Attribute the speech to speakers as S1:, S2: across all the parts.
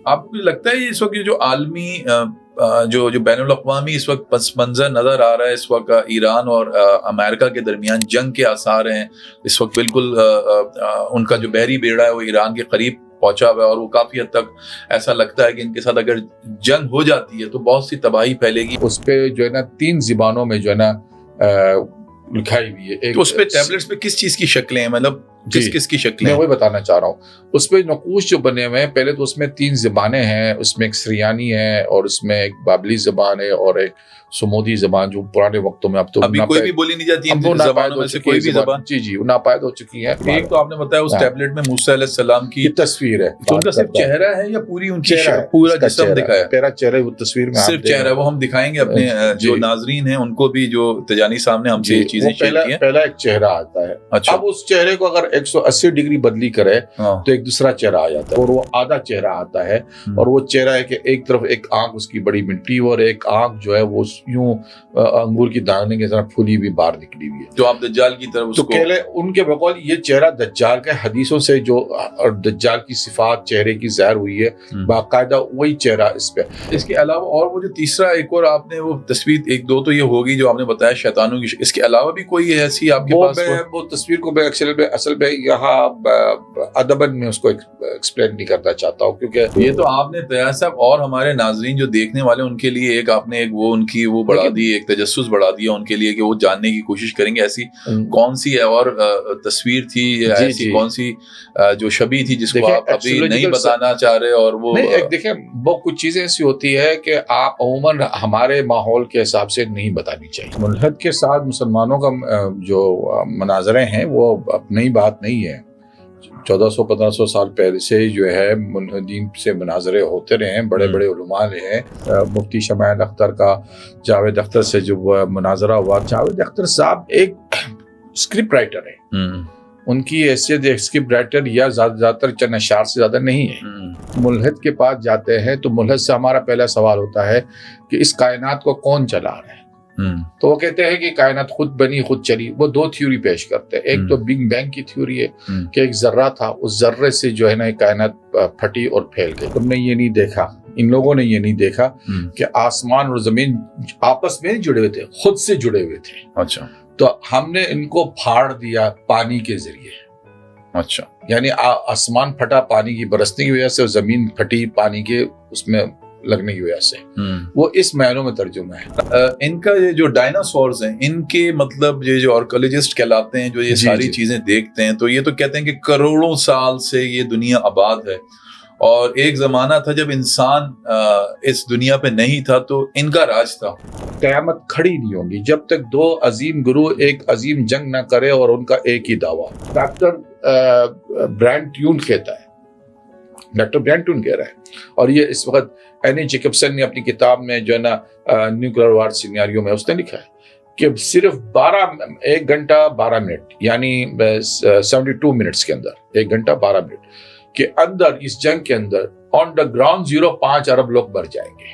S1: آپ کو لگتا ہے اس وقت جو عالمی جو بین الاقوامی اس وقت پس منظر نظر آ رہا ہے، اس وقت ایران اور امریکہ کے درمیان جنگ کے آثار ہیں، اس وقت بالکل ان کا جو بحری بیڑا ہے وہ ایران کے قریب پہنچا ہوا ہے، اور وہ کافی حد تک ایسا لگتا ہے کہ ان کے ساتھ اگر جنگ ہو جاتی ہے تو بہت سی تباہی پھیلے گی.
S2: اس پہ جو ہے نا 3 زبانوں میں جو ہے نا لکھائی ہوئی ہے.
S1: تو اس پہ ٹیبلٹس پہ کس چیز کی شکلیں ہیں، مطلب کس کی شکلیں
S2: میں وہی بتانا چاہ رہا ہوں. اس پہ نقوش جو بنے ہوئے ہیں، پہلے تو اس میں 3 زبانیں ہیں. اس میں ایک سریانی ہے، اور اس میں ایک بابلی زبان ہے، اور ایک سمودی زبان جو پرانے وقتوں میں اب تو
S1: ابھی کوئی بھی بولی نہیں جاتی ان زبانوں میں سے کوئی بھی زبان.
S2: جی ناپائید ہو چکی ہے.
S1: ایک تو آپ نے بتایا اس ٹیبلٹ میں موسیٰ علیہ السلام کی
S2: تصویر ہے،
S1: تو ان کا صرف چہرہ ہے یا پوری ان کی پورا جسم دکھایا ہے؟
S2: پورا چہرہ وہ تصویر میں
S1: صرف چہرہ. وہ ہم دکھائیں گے اپنے جو ناظرین ہیں ان کو بھی، جو تجانی صاحب نے ہم سے یہ چیزیں شیئر کی ہیں.
S2: پہلا ایک چہرہ آتا ہے. اب اس چہرے کو اگر 180 ڈگری بدلی کرے تو ایک دوسرا چہرہ آ جاتا ہے، اور وہ آدھا چہرہ آتا ہے. اور وہ چہرہ ہے کہ ایک طرف ایک آنکھ اس کی بڑی مٹی، اور ایک آنکھ جو ہے وہ یوں انگور کی دانے کی طرح پھولی بھی باہر نکلی ہوئی ہے،
S1: جو آپ دجال کی طرف.
S2: تو کہلے ان کے بقول یہ چہرہ دجال کے حدیثوں سے جو دجال کی صفات چہرے کی ظاہر ہوئی ہے، باقاعدہ وہی چہرہ اس پہ.
S1: اس کے علاوہ اور وہ جو تیسرا ایک اور آپ نے وہ تصویر، ایک دو تو یہ ہوگی جو آپ نے بتایا شیطانوں کی، اس کے علاوہ بھی کوئی ایسی آپ کے پاس؟
S2: وہ تصویر کو میں اصل میں یہاں ادبن میں اس کو ایکسپلین نہیں کرنا چاہتا ہوں، کیونکہ
S1: یہ تو آپ نے تیار صاحب اور ہمارے ناظرین جو دیکھنے والے ان کے لیے ایک آپ نے ایک وہ ان کی وہ بڑھا دی، ایک تجسس بڑھا دیا ان کے لیے کہ وہ جاننے کی کوشش کریں گے ایسی کون سی اور تصویر تھی، ایسی کون سی جو شبیہ تھی جس کو آپ ابھی نہیں بتانا چاہ رہے. اور وہ
S2: دیکھیں وہ کچھ چیزیں ایسی ہوتی ہے کہ آپ عموماً ہمارے ماحول کے حساب سے نہیں بتانی چاہیے. ملحد کے ساتھ مسلمانوں کا جو مناظرے ہیں وہ نئی بات نہیں ہے. 1400-1500 سال پہلے سے جو ہے ملحدین سے مناظرے ہوتے رہے ہیں. بڑے بڑے علماء رہے ہیں. مفتی شمائل اختر کا جاوید اختر سے جو مناظرہ ہوا، جاوید اختر صاحب ایک اسکرپٹ رائٹر ہے. ان کی حیثیت ایک اسکرپٹ رائٹر یا زیادہ تر چند اشعار سے زیادہ نہیں ہے. ملحد کے پاس جاتے ہیں تو ملحد سے ہمارا پہلا سوال ہوتا ہے کہ اس کائنات کو کون چلا رہا ہے؟ تو وہ کہتے ہیں کہ کائنات خود بنی خود چلی. وہ 2 تھیوری پیش کرتے ہیں. ایک تو بگ بینگ کی تھیوری ہے کہ ایک ذرہ تھا، اس ذرے سے جو ہے نا کائنات پھٹی اور پھیل گئی. تم نے یہ نہیں دیکھا، ان لوگوں نے یہ نہیں دیکھا کہ آسمان اور زمین آپس میں جڑے ہوئے تھے، خود سے جڑے ہوئے تھے.
S1: اچھا.
S2: تو ہم نے ان کو پھاڑ دیا پانی کے ذریعے.
S1: اچھا.
S2: یعنی آسمان پھٹا پانی کی برسنے کی وجہ سے، اور زمین پھٹی پانی کے اس میں لگنے کی وجہ سے. وہ اس معنوں میں ترجمہ ہے.
S1: ان کا یہ جو ڈائناسورز ہیں، ان کے مطلب یہ جو آرکیولوجسٹ کہلاتے ہیں جو یہ ساری چیزیں دیکھتے ہیں، تو یہ تو کہتے ہیں کہ کروڑوں سال سے یہ دنیا آباد ہے، اور ایک زمانہ تھا جب انسان اس دنیا پہ نہیں تھا تو ان کا راج تھا.
S2: قیامت کھڑی نہیں ہوگی جب تک 2 عظیم گروہ ایک عظیم جنگ نہ کرے اور ان کا ایک ہی دعویٰ. ڈاکٹر برائن ٹیون کہتا ہے، ڈاکٹر برائن ٹیون کہہ رہا ہے، اور یہ اس وقت اینی جیکبسن نے اپنی کتاب میں جو ہے نا نیوکلیئر وار سینیریو میں اس نے لکھا ہے کہ صرف 1 گھنٹہ 12 منٹ یعنی 72 منٹس کے اندر 1 گھنٹہ 12 منٹ کے اندر اس جنگ کے اندر آن دا گراؤنڈ زیرو 5 ارب لوگ مر جائیں گے.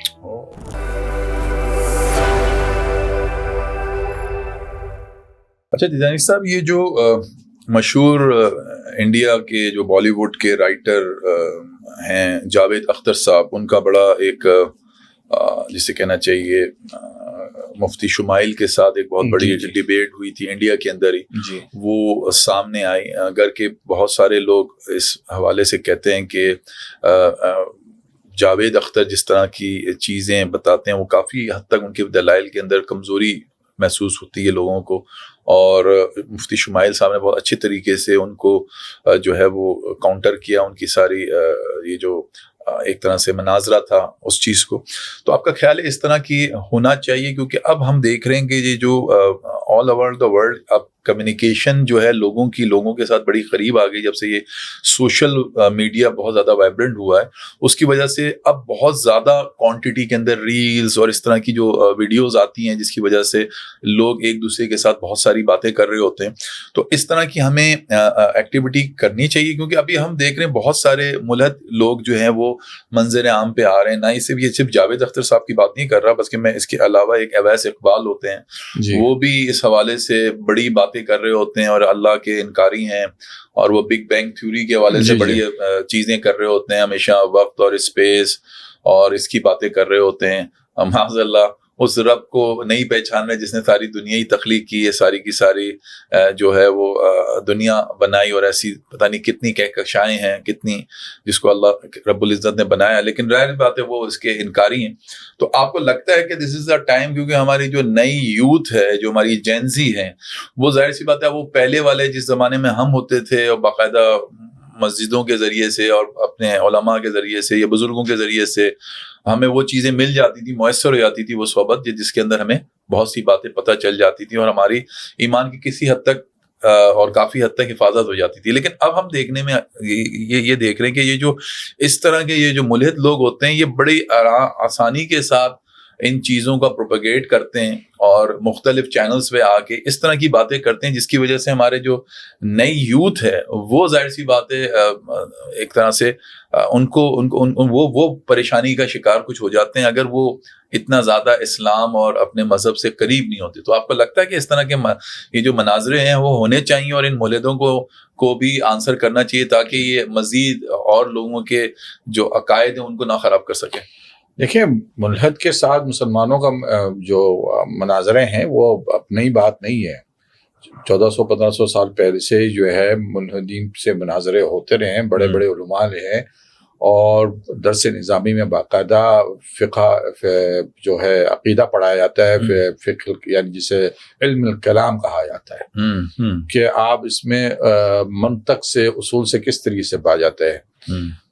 S1: اچھا تجانی صاحب، یہ جو مشہور انڈیا کے جو بالی ووڈ کے رائٹر ہیں جاوید اختر صاحب، ان کا بڑا ایک جسے کہنا چاہیے مفتی شمائل کے ساتھ ایک بہت بڑی ڈیبیٹ ہوئی تھی انڈیا کے اندر ہی. وہ سامنے آئی، اگر کہ بہت سارے لوگ اس حوالے سے کہتے ہیں کہ جاوید اختر جس طرح کی چیزیں بتاتے ہیں وہ کافی حد تک ان کے دلائل کے اندر کمزوری محسوس ہوتی ہے لوگوں کو، اور مفتی شمائل صاحب نے بہت اچھے طریقے سے ان کو جو ہے وہ کاؤنٹر کیا، ان کی ساری یہ جو ایک طرح سے مناظرہ تھا اس چیز کو. تو آپ کا خیال ہے اس طرح کی ہونا چاہیے؟ کیونکہ اب ہم دیکھ رہے ہیں کہ یہ جو آل اوور دا ورلڈ اب کمیونیکیشن جو ہے لوگوں کے ساتھ بڑی قریب آ گئی، جب سے یہ سوشل میڈیا بہت زیادہ وائبرنٹ ہوا ہے، اس کی وجہ سے اب بہت زیادہ کوانٹٹی کے اندر ریلز اور اس طرح کی جو ویڈیوز آتی ہیں جس کی وجہ سے لوگ ایک دوسرے کے ساتھ بہت ساری باتیں کر رہے ہوتے ہیں. تو اس طرح کی ہمیں ایکٹیویٹی کرنی چاہیے، کیونکہ ابھی ہم دیکھ رہے ہیں بہت سارے ملحد لوگ جو ہیں وہ منظر عام پہ آ رہے ہیں. نہ یہ صرف جاوید اختر صاحب کی بات نہیں کر رہا، بلکہ میں اس کے علاوہ ایک اویس اقبال ہوتے ہیں، وہ بھی اس حوالے سے بڑی باتیں کر رہے ہوتے ہیں اور اللہ کے انکاری ہیں، اور وہ بگ بینگ تھیوری کے حوالے سے بڑی چیزیں کر رہے ہوتے ہیں، ہمیشہ وقت اور اسپیس اور اس کی باتیں کر رہے ہوتے ہیں. معاذ اللہ اس رب کو نہیں پہچان رہے جس نے ساری دنیا ہی تخلیق کی ہے، ساری کی ساری جو ہے وہ دنیا بنائی، اور ایسی پتہ نہیں کتنی کہکشائیں ہیں، کتنی جس کو اللہ رب العزت نے بنایا، لیکن ظاہر بات ہے وہ اس کے انکاری ہیں. تو آپ کو لگتا ہے کہ دس از دا ٹائم، کیونکہ ہماری جو نئی یوتھ ہے، جو ہماری جینزی ہے، وہ ظاہر سی بات ہے وہ پہلے والے جس زمانے میں ہم ہوتے تھے اور باقاعدہ مسجدوں کے ذریعے سے اور اپنے علماء کے ذریعے سے یا بزرگوں کے ذریعے سے ہمیں وہ چیزیں مل جاتی تھی، میسر ہو جاتی تھی وہ صحبت جس کے اندر ہمیں بہت سی باتیں پتہ چل جاتی تھیں اور ہماری ایمان کی کسی حد تک اور کافی حد تک حفاظت ہو جاتی تھی. لیکن اب ہم دیکھنے میں یہ دیکھ رہے ہیں کہ یہ جو اس طرح کے یہ جو ملحد لوگ ہوتے ہیں، یہ بڑی آسانی کے ساتھ ان چیزوں کا پروپیگیٹ کرتے ہیں اور مختلف چینلز پہ آ کے اس طرح کی باتیں کرتے ہیں، جس کی وجہ سے ہمارے جو نئی یوتھ ہے وہ ظاہر سی بات ہے ایک طرح سے وہ پریشانی کا شکار کچھ ہو جاتے ہیں اگر وہ اتنا زیادہ اسلام اور اپنے مذہب سے قریب نہیں ہوتے. تو آپ کو لگتا ہے کہ اس طرح کے یہ جو مناظرے ہیں وہ ہونے چاہیے اور ان مولدوں کو بھی آنسر کرنا چاہیے تاکہ یہ مزید اور لوگوں کے جو عقائد ہیں ان کو نہ خراب کر سکیں؟
S2: دیکھیں، ملحد کے ساتھ مسلمانوں کا جو مناظرے ہیں وہ اب نئی بات نہیں ہے. 1400-1500 سال پہلے سے جو ہے ملحدین سے مناظرے ہوتے رہے ہیں، بڑے بڑے علماء رہے ہیں، اور درس نظامی میں باقاعدہ فقہ جو ہے عقیدہ پڑھایا جاتا ہے، فقہ یعنی جسے علم الکلام کہا جاتا ہے، کہ آپ اس میں منطق سے اصول سے کس طریقے سے پا جاتے ہیں.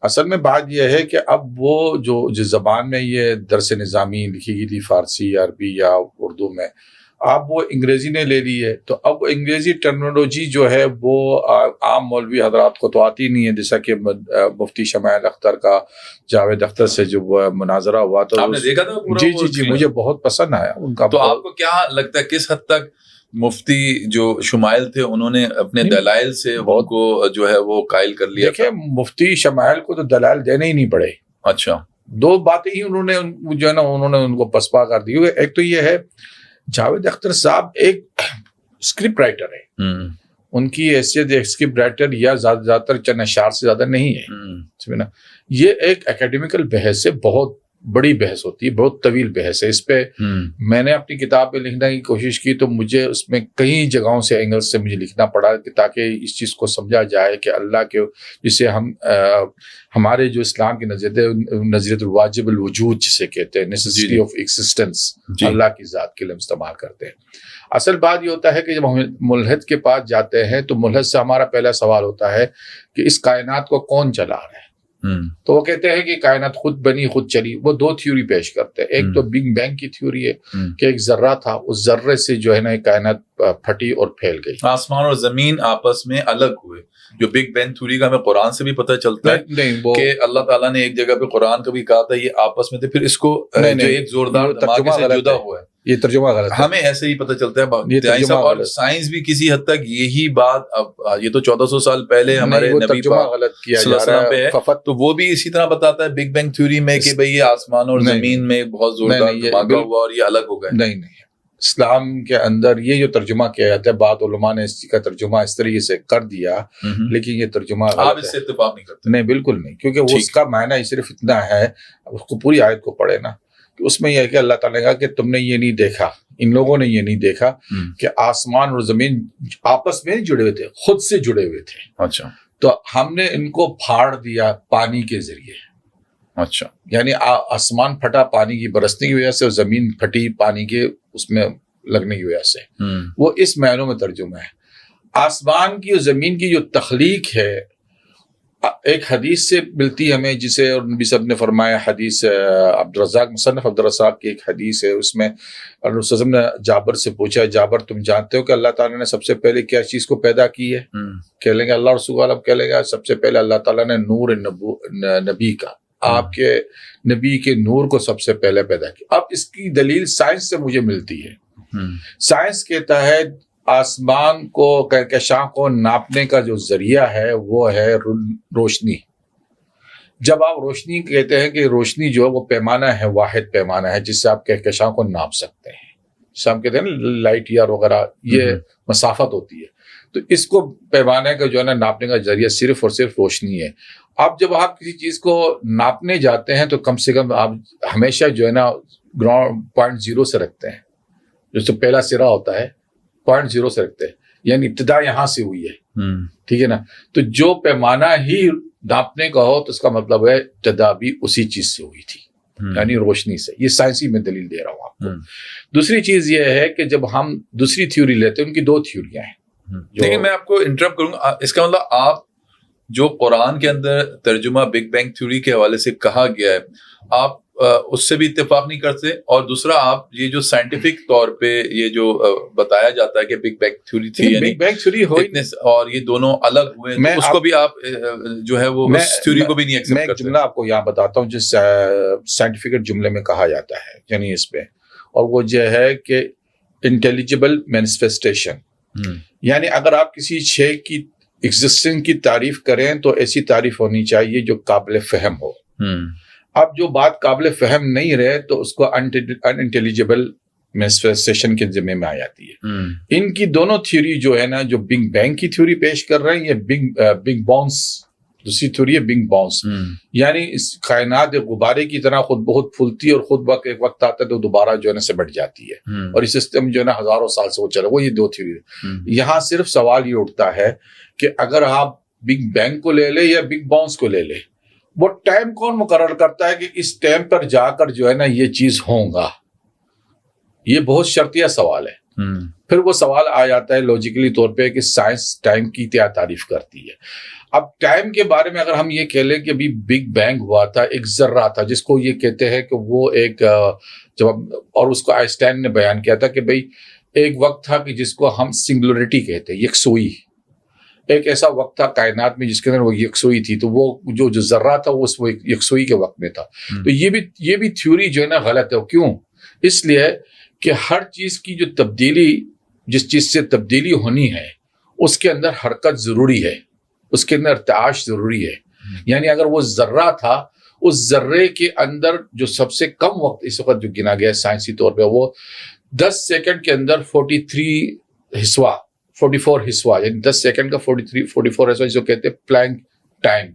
S2: اصل میں بات یہ ہے کہ اب وہ جس زبان میں یہ درس نظامی لکھی گئی تھی، فارسی، عربی یا اردو میں، اب وہ انگریزی نے لے لی ہے. تو اب وہ انگریزی ٹرمینالوجی جو ہے وہ عام مولوی حضرات کو تو آتی نہیں ہے. جیسا کہ مفتی شمائل اختر کا جاوید اختر سے جو مناظرہ ہوا تو
S1: آپ نے دیکھا تھا پورا؟
S2: جی مجھے بہت پسند آیا ان کا.
S1: تو آپ کو کیا لگتا ہے کس حد تک مفتی جو شمائل تھے انہوں نے اپنے دلائل سے ان کو جو ہے وہ قائل کر لیا؟
S2: دیکھیں، مفتی شمائل کو تو دلائل دینے ہی نہیں پڑے.
S1: اچھا،
S2: دو باتیں ہی انہوں نے جو ہے نا انہوں نے ان کو پسپا کر دی. ایک تو یہ ہے جاوید اختر صاحب ایک اسکرپٹ رائٹر ہے، ان کی حیثیت ایک اسکرپٹ رائٹر یا زیادہ تر چند اشعار سے زیادہ نہیں ہے. یہ ایک اکیڈمیکل بحث ہے، بہت بڑی بحث ہوتی ہے، بہت طویل بحث ہے. اس پہ میں نے اپنی کتاب میں لکھنے کی کوشش کی تو مجھے اس میں کئی جگہوں سے اینگل سے مجھے لکھنا پڑا تاکہ اس چیز کو سمجھا جائے کہ اللہ کے جسے ہم ہمارے جو اسلام کی نظریت الواجب الوجود جسے کہتے ہیں، نیسیسٹی آف ایگزسٹنس، اللہ کی ذات کے لیے استعمال کرتے ہیں. اصل بات یہ ہوتا ہے کہ جب ہم ملحد کے پاس جاتے ہیں تو ملحد سے ہمارا پہلا سوال ہوتا ہے کہ اس کائنات کو کون چلا رہا ہے. تو وہ کہتے ہیں کہ کائنات خود بنی خود چلی. وہ دو تھیوری پیش کرتے ہیں. ایک تو بگ بینگ کی تھیوری ہے کہ ایک ذرہ تھا، اس ذرے سے جو ہے نا کائنات پھٹی اور پھیل گئی.
S1: آسمان اور زمین آپس میں الگ ہوئے. جو بگ بینگ تھیوری کا ہمیں قرآن سے بھی پتہ چلتا ہے کہ اللہ تعالیٰ نے ایک جگہ پہ قرآن کا بھی کہا تھا یہ آپس میں تھے، پھر اس کو جو ایک زوردار دھماکے سے جدا ہوا ہے.
S2: یہ ترجمہ غلط ہے.
S1: ہمیں ایسے ہی پتہ چلتا ہے اور سائنس بھی کسی حد تک یہی بات. اب یہ تو 1400 سال پہلے ہمارے نبی پاک صلی اللہ علیہ وسلم پہ ہے، تو وہ بھی اسی طرح بتاتا ہے بگ بینگ تھیوری میں کہ بھئی یہ آسمان اور زمین میں بہت زوردار دھماکہ ہوا اور یہ الگ ہو گئے.
S2: نہیں، اسلام کے اندر یہ جو ترجمہ کیا جاتا ہے، بعض علماء نے اس کا ترجمہ اس طریقے سے کر دیا، لیکن یہ ترجمہ
S1: آپ اس سے اتفاق نہیں کرتے؟
S2: نہیں، بالکل نہیں، کیونکہ اس کا معنی صرف اتنا ہے، اس کو پوری آیت کو پڑھے نا، کہ اس میں یہ ہے کہ اللہ تعالیٰ نے کہا کہ تم نے یہ نہیں دیکھا، ان لوگوں نے یہ نہیں دیکھا کہ آسمان اور زمین آپس میں جڑے ہوئے تھے، خود سے جڑے ہوئے تھے.
S1: اچھا،
S2: تو ہم نے ان کو پھاڑ دیا پانی کے ذریعے.
S1: اچھا،
S2: یعنی آسمان پھٹا پانی کی برسنے کی وجہ سے اور زمین پھٹی پانی کے اس میں لگنے کی وجہ سے. وہ اس معنوں میں ترجمہ ہے. آسمان کی اور زمین کی جو تخلیق ہے ایک حدیث سے ملتی ہے ہمیں، جسے اور نبی صاحب نے فرمایا، حدیث عبدالرزاق مصنف عبدالرزاق کی ایک حدیث ہے، اس میں رسول اللہ نے جابر سے پوچھا، جابر تم جانتے ہو کہ اللہ تعالیٰ نے سب سے پہلے کیا چیز کو پیدا کی ہے؟ کہہ لیں گے اللہ رسول اللہ، کہہ لیں گے سب سے پہلے اللہ تعالیٰ نے نور نبی کا، آپ کے نبی کے نور کو سب سے پہلے پیدا کیا. اب اس کی دلیل سائنس سے مجھے ملتی ہے. سائنس کہتا ہے آسمان کو کہکشاں کو ناپنے کا جو ذریعہ ہے وہ ہے روشنی. جب آپ روشنی کہتے ہیں کہ روشنی جو ہے وہ پیمانہ ہے، واحد پیمانہ ہے جس سے آپ کہکشاں کو ناپ سکتے ہیں، جسے ہم کہتے ہیں نا لائٹ ایئر وغیرہ، یہ مسافت ہوتی ہے، تو اس کو پیمانے کا جو ہے نا ناپنے کا ذریعہ صرف اور صرف روشنی ہے۔ اب جب آپ کسی چیز کو ناپنے جاتے ہیں تو کم سے کم آپ ہمیشہ جو ہے نا گراؤنڈ 0.0 سے رکھتے ہیں، جو سے پہلا سرا ہوتا ہے 0.0 سے رکھتے ہیں، یعنی ابتدا یہاں سے ہوئی ہے، ٹھیک ہے نا۔ تو جو پیمانہ ہی ناپنے کا ہو تو اس کا مطلب ہے ابتدا بھی اسی چیز سے ہوئی تھی، یعنی روشنی سے۔ یہ سائنسی میں دلیل دے رہا ہوں آپ کو۔ دوسری چیز یہ ہے کہ جب ہم دوسری تھیوری لیتے ہیں، ان کی 2 تھیوریاں ہیں۔
S1: لیکن میں آپ کو انٹرپٹ کروں گا، اس کا مطلب آپ جو قرآن کے اندر ترجمہ بگ بینگ تھیوری کے حوالے سے کہا گیا ہے، آپ اس سے بھی اتفاق نہیں کرتے، اور دوسرا آپ یہ جو سائنٹیفک طور پہ یہ جو بتایا جاتا ہے کہ بگ بینگ تھیوری تھی، یعنی
S2: بگ بینگ تھیوری
S1: اور یہ دونوں الگ ہوئے، تو اس کو بھی آپ جو ہے وہ اس تھیوری کو بھی نہیں ایکسپٹ کرتے۔
S2: میں ایک جملہ آپ کو یہاں بتاتا ہوں جس سائنٹیفک جملے میں کہا جاتا ہے، یعنی اس پہ، اور وہ جو ہے کہ انٹیلیجیبل مینیفیسٹیشن، یعنی اگر آپ کسی شے کی ایگزسٹنس کی تعریف کریں تو ایسی تعریف ہونی چاہیے جو قابل فہم ہو۔ اب جو بات قابل فہم نہیں رہے تو اس کو انٹیلیجیبل مینیفیسٹیشن کے ذمے میں آ جاتی ہے۔ ان کی دونوں تھیوری جو ہے نا، جو بگ بینگ کی تھیوری پیش کر رہے ہیں، یہ بگ باؤنس دوسری تھیوری ہے، بگ باؤنس، یعنی اس کائنات ایک غبارے کی طرح خود بہت پھولتی ہے اور خود ایک وقت آتا ہے تو دوبارہ جو ہے نا سمٹ جاتی ہے، اور اس سسٹم جو ہے نا ہزاروں سال سے وہ چل رہا ہے۔ وہ یہ 2 تھیوری ہے۔ یہاں صرف سوال یہ اٹھتا ہے کہ اگر آپ بگ بینگ کو لے لیں یا بگ باؤنس کو لے لیں، وہ ٹائم کون مقرر کرتا ہے کہ اس ٹائم پر جا کر جو ہے نا یہ چیز ہوگا؟ یہ بہت شرطیہ سوال ہے۔ پھر وہ سوال آ جاتا ہے لوجیکلی طور پہ کہ سائنس ٹائم کی کیا تعریف کرتی ہے۔ اب ٹائم کے بارے میں اگر ہم یہ کہہ لیں کہ ابھی بگ بینگ ہوا تھا، ایک ذرہ تھا جس کو یہ کہتے ہیں کہ وہ ایک اور اس کو آئنسٹائن نے بیان کیا تھا کہ بھئی ایک وقت تھا کہ جس کو ہم سنگولرٹی کہتے ہیں، یکسوئی، ایک ایسا وقت تھا کائنات میں جس کے اندر وہ یکسوئی تھی، تو وہ جو ذرہ تھا وہ یکسوئی کے وقت میں تھا۔ تو یہ بھی تھیوری جو ہے نا غلط ہے۔ کیوں؟ اس لیے کہ ہر چیز کی جو تبدیلی، جس چیز سے تبدیلی ہونی ہے اس کے اندر حرکت ضروری ہے، اس کے اندر ارتعاش ضروری ہے۔ یعنی اگر وہ ذرہ تھا، اس ذرے کے اندر جو سب سے کم وقت اس وقت جو گنا گیا ہے سائنسی طور پہ، وہ 10 سیکنڈ کے اندر 44 حصہ، یعنی 10 سیکنڈ کا 44 حصہ جو کہتے ہیں پلانک ٹائم،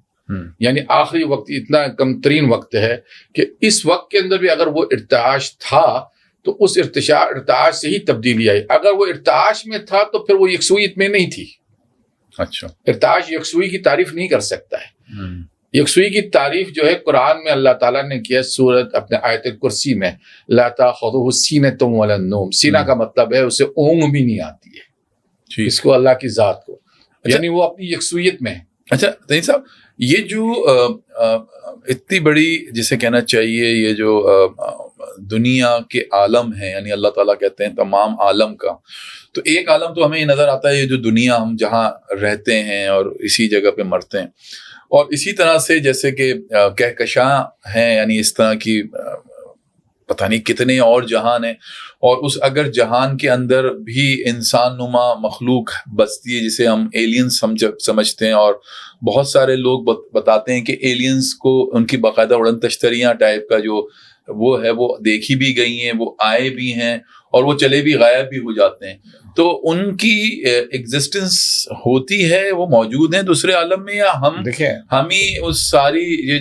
S2: یعنی آخری وقت اتنا کم ترین وقت ہے کہ اس وقت کے اندر بھی اگر وہ ارتعاش تھا تو اس ارتعاش سے ہی تبدیلی آئی۔ اگر وہ ارتعاش میں تھا تو پھر وہ یکسوئیت میں نہیں تھی۔
S1: اچھا،
S2: ارتعاش یکسوئی کی تعریف نہیں کر سکتا ہے۔ یکسوئی کی تعریف جو ہے قرآن میں اللہ تعالیٰ نے کیا سورت اپنے آیت کرسی میں، لا تأخذہ سینۃ ولا نوم، سینہ کا مطلب ہے اسے اونگ بھی نہیں آتی ہے، اس کو اللہ کی ذات کو، یعنی وہ اپنی یکسوئیت میں۔
S1: اچھا تنی صاحب، یہ جو اتنی بڑی جسے کہنا چاہیے یہ جو دنیا کے عالم ہے، یعنی اللہ تعالیٰ کہتے ہیں تمام عالم کا، تو ایک عالم تو ہمیں یہ نظر آتا ہے یہ جو دنیا ہم جہاں رہتے ہیں اور اسی جگہ پہ مرتے ہیں، اور اسی طرح سے جیسے کہ کہکشاں ہیں، یعنی اس طرح کی پتہ نہیں کتنے اور جہان ہیں، اور اس اگر جہان کے اندر بھی انسان نما مخلوق بستی ہے جسے ہم ایلینز سمجھتے ہیں، اور بہت سارے لوگ بتاتے ہیں کہ ایلینز کو ان کی باقاعدہ اڑن تشتریاں ٹائپ کا جو وہ ہے وہ دیکھی بھی گئی ہیں، وہ آئے بھی ہیں اور وہ چلے بھی غائب بھی ہو جاتے ہیں، تو ان کی ایگزسٹنس ہوتی ہے، وہ موجود ہیں دوسرے عالم میں، یا ہم ہی اس ساری یہ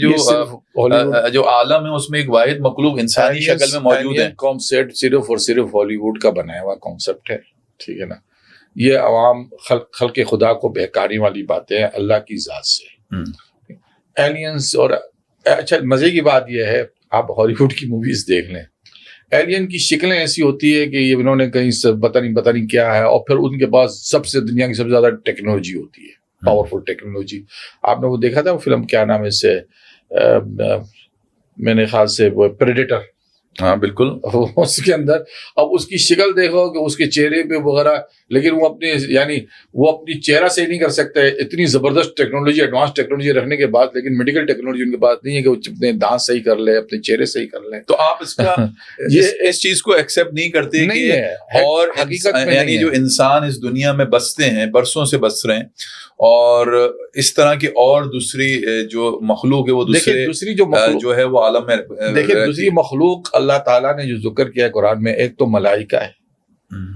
S1: جو عالم ہے اس میں ایک واحد مخلوق انسانی شکل میں موجود ہے؟
S2: کانسیپٹ صرف اور صرف ہالی ووڈ کا بنایا ہوا کانسیپٹ ہے، ٹھیک ہے نا۔ یہ عوام خلق خدا کو بہکاری والی باتیں ہیں اللہ کی ذات سے، ایلینز۔ اور اچھا مزے کی بات یہ ہے، آپ ہالی ووڈ کی موویز دیکھ لیں، ایلین کی شکلیں ایسی ہوتی ہے کہ یہ انہوں نے کہیں سے پتہ نہیں کیا ہے، اور پھر ان کے پاس دنیا کی سب سے زیادہ ٹیکنالوجی ہوتی ہے، پاورفل ٹیکنالوجی۔ آپ نے وہ دیکھا تھا وہ فلم، کیا نام ہے اس سے، میرے خیال سے وہ پریڈیٹر،
S1: ہاں بالکل.
S2: اس کے اندر اب اس کی شکل دیکھو کہ اس کے چہرے پہ وغیرہ، لیکن وہ اپنی چہرہ صحیح نہیں کر سکتے. اتنی زبردست ٹیکنالوجی، ایڈوانس ٹیکنالوجی رکھنے کے بعد، لیکن میڈیکل ٹیکنالوجی ان کے پاس نہیں ہے کہ وہ اپنے دانت صحیح کر لے، اپنے چہرے صحیح کر لیں.
S1: تو آپ اس چیز کو ایکسیپٹ نہیں کرتے
S2: نہیں
S1: کہ
S2: ہے
S1: اور
S2: حقیقت میں
S1: یعنی جو انسان اس دنیا میں بستے ہیں، برسوں سے بس رہے ہیں، اور اس طرح کی اور دوسری جو مخلوق ہے وہ
S2: دوسری جو مخلوق
S1: جو ہے وہ عالم میں
S2: دیکھیں، دوسری مخلوق اللہ تعالیٰ نے جو ذکر کیا ہے قرآن میں، ایک تو ملائکہ ہے،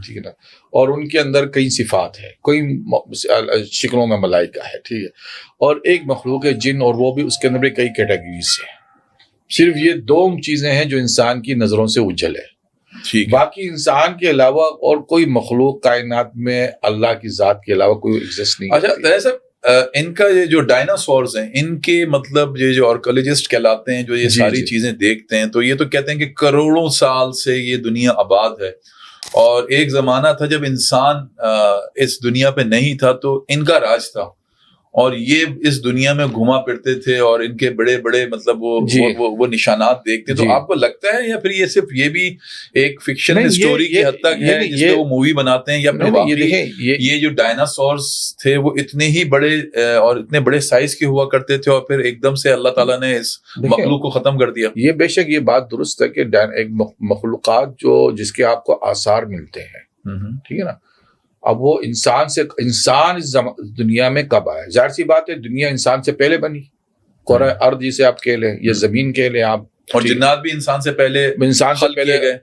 S2: ٹھیک ہے نا، اور ان کے اندر کئی صفات ہے، کئی شکلوں میں ملائکہ ہے، ٹھیک ہے. اور ایک مخلوق ہے جن، اور وہ بھی اس کے اندر بھی کئی کیٹیگریز ہیں. صرف یہ دو چیزیں ہیں جو انسان کی نظروں سے اجل ہے. باقی انسان کے علاوہ اور کوئی مخلوق کائنات میں اللہ کی ذات کے علاوہ کوئی ایگزسٹ نہیں.
S1: اچھا، ان کا یہ جو ڈائناسورز ہیں، ان کے مطلب یہ جو آرکیولوجسٹ کہلاتے ہیں، جو یہ ساری چیزیں دیکھتے ہیں، تو یہ تو کہتے ہیں کہ کروڑوں سال سے یہ دنیا آباد ہے، اور ایک زمانہ تھا جب انسان اس دنیا پہ نہیں تھا، تو ان کا راج تھا، اور یہ اس دنیا میں گھوما پھرتے تھے، اور ان کے بڑے بڑے مطلب وہ نشانات دیکھتے. تو آپ کو لگتا ہے یا پھر یہ صرف یہ بھی ایک فکشن سٹوری کی حد تک ہے جس پہ وہ مووی بناتے ہیں، یا پھر واقعی یہ جو ڈائناسورز تھے وہ اتنے ہی بڑے اور اتنے بڑے سائز کے ہوا کرتے تھے، اور پھر ایک دم سے اللہ تعالیٰ نے اس مخلوق کو ختم کر دیا؟
S2: یہ بے شک یہ بات درست ہے کہ ایک مخلوقات جس کے آپ کو آثار ملتے ہیں، ٹھیک ہے نا. اب وہ انسان اس دنیا میں کب آیا؟ ظاہر سی بات ہے دنیا انسان سے پہلے بنی. کرۂ ارض جسے آپ کہہ لیں یا زمین کہہ لیں آپ،
S1: اور جنات بھی انسان سے پہلے
S2: گئے،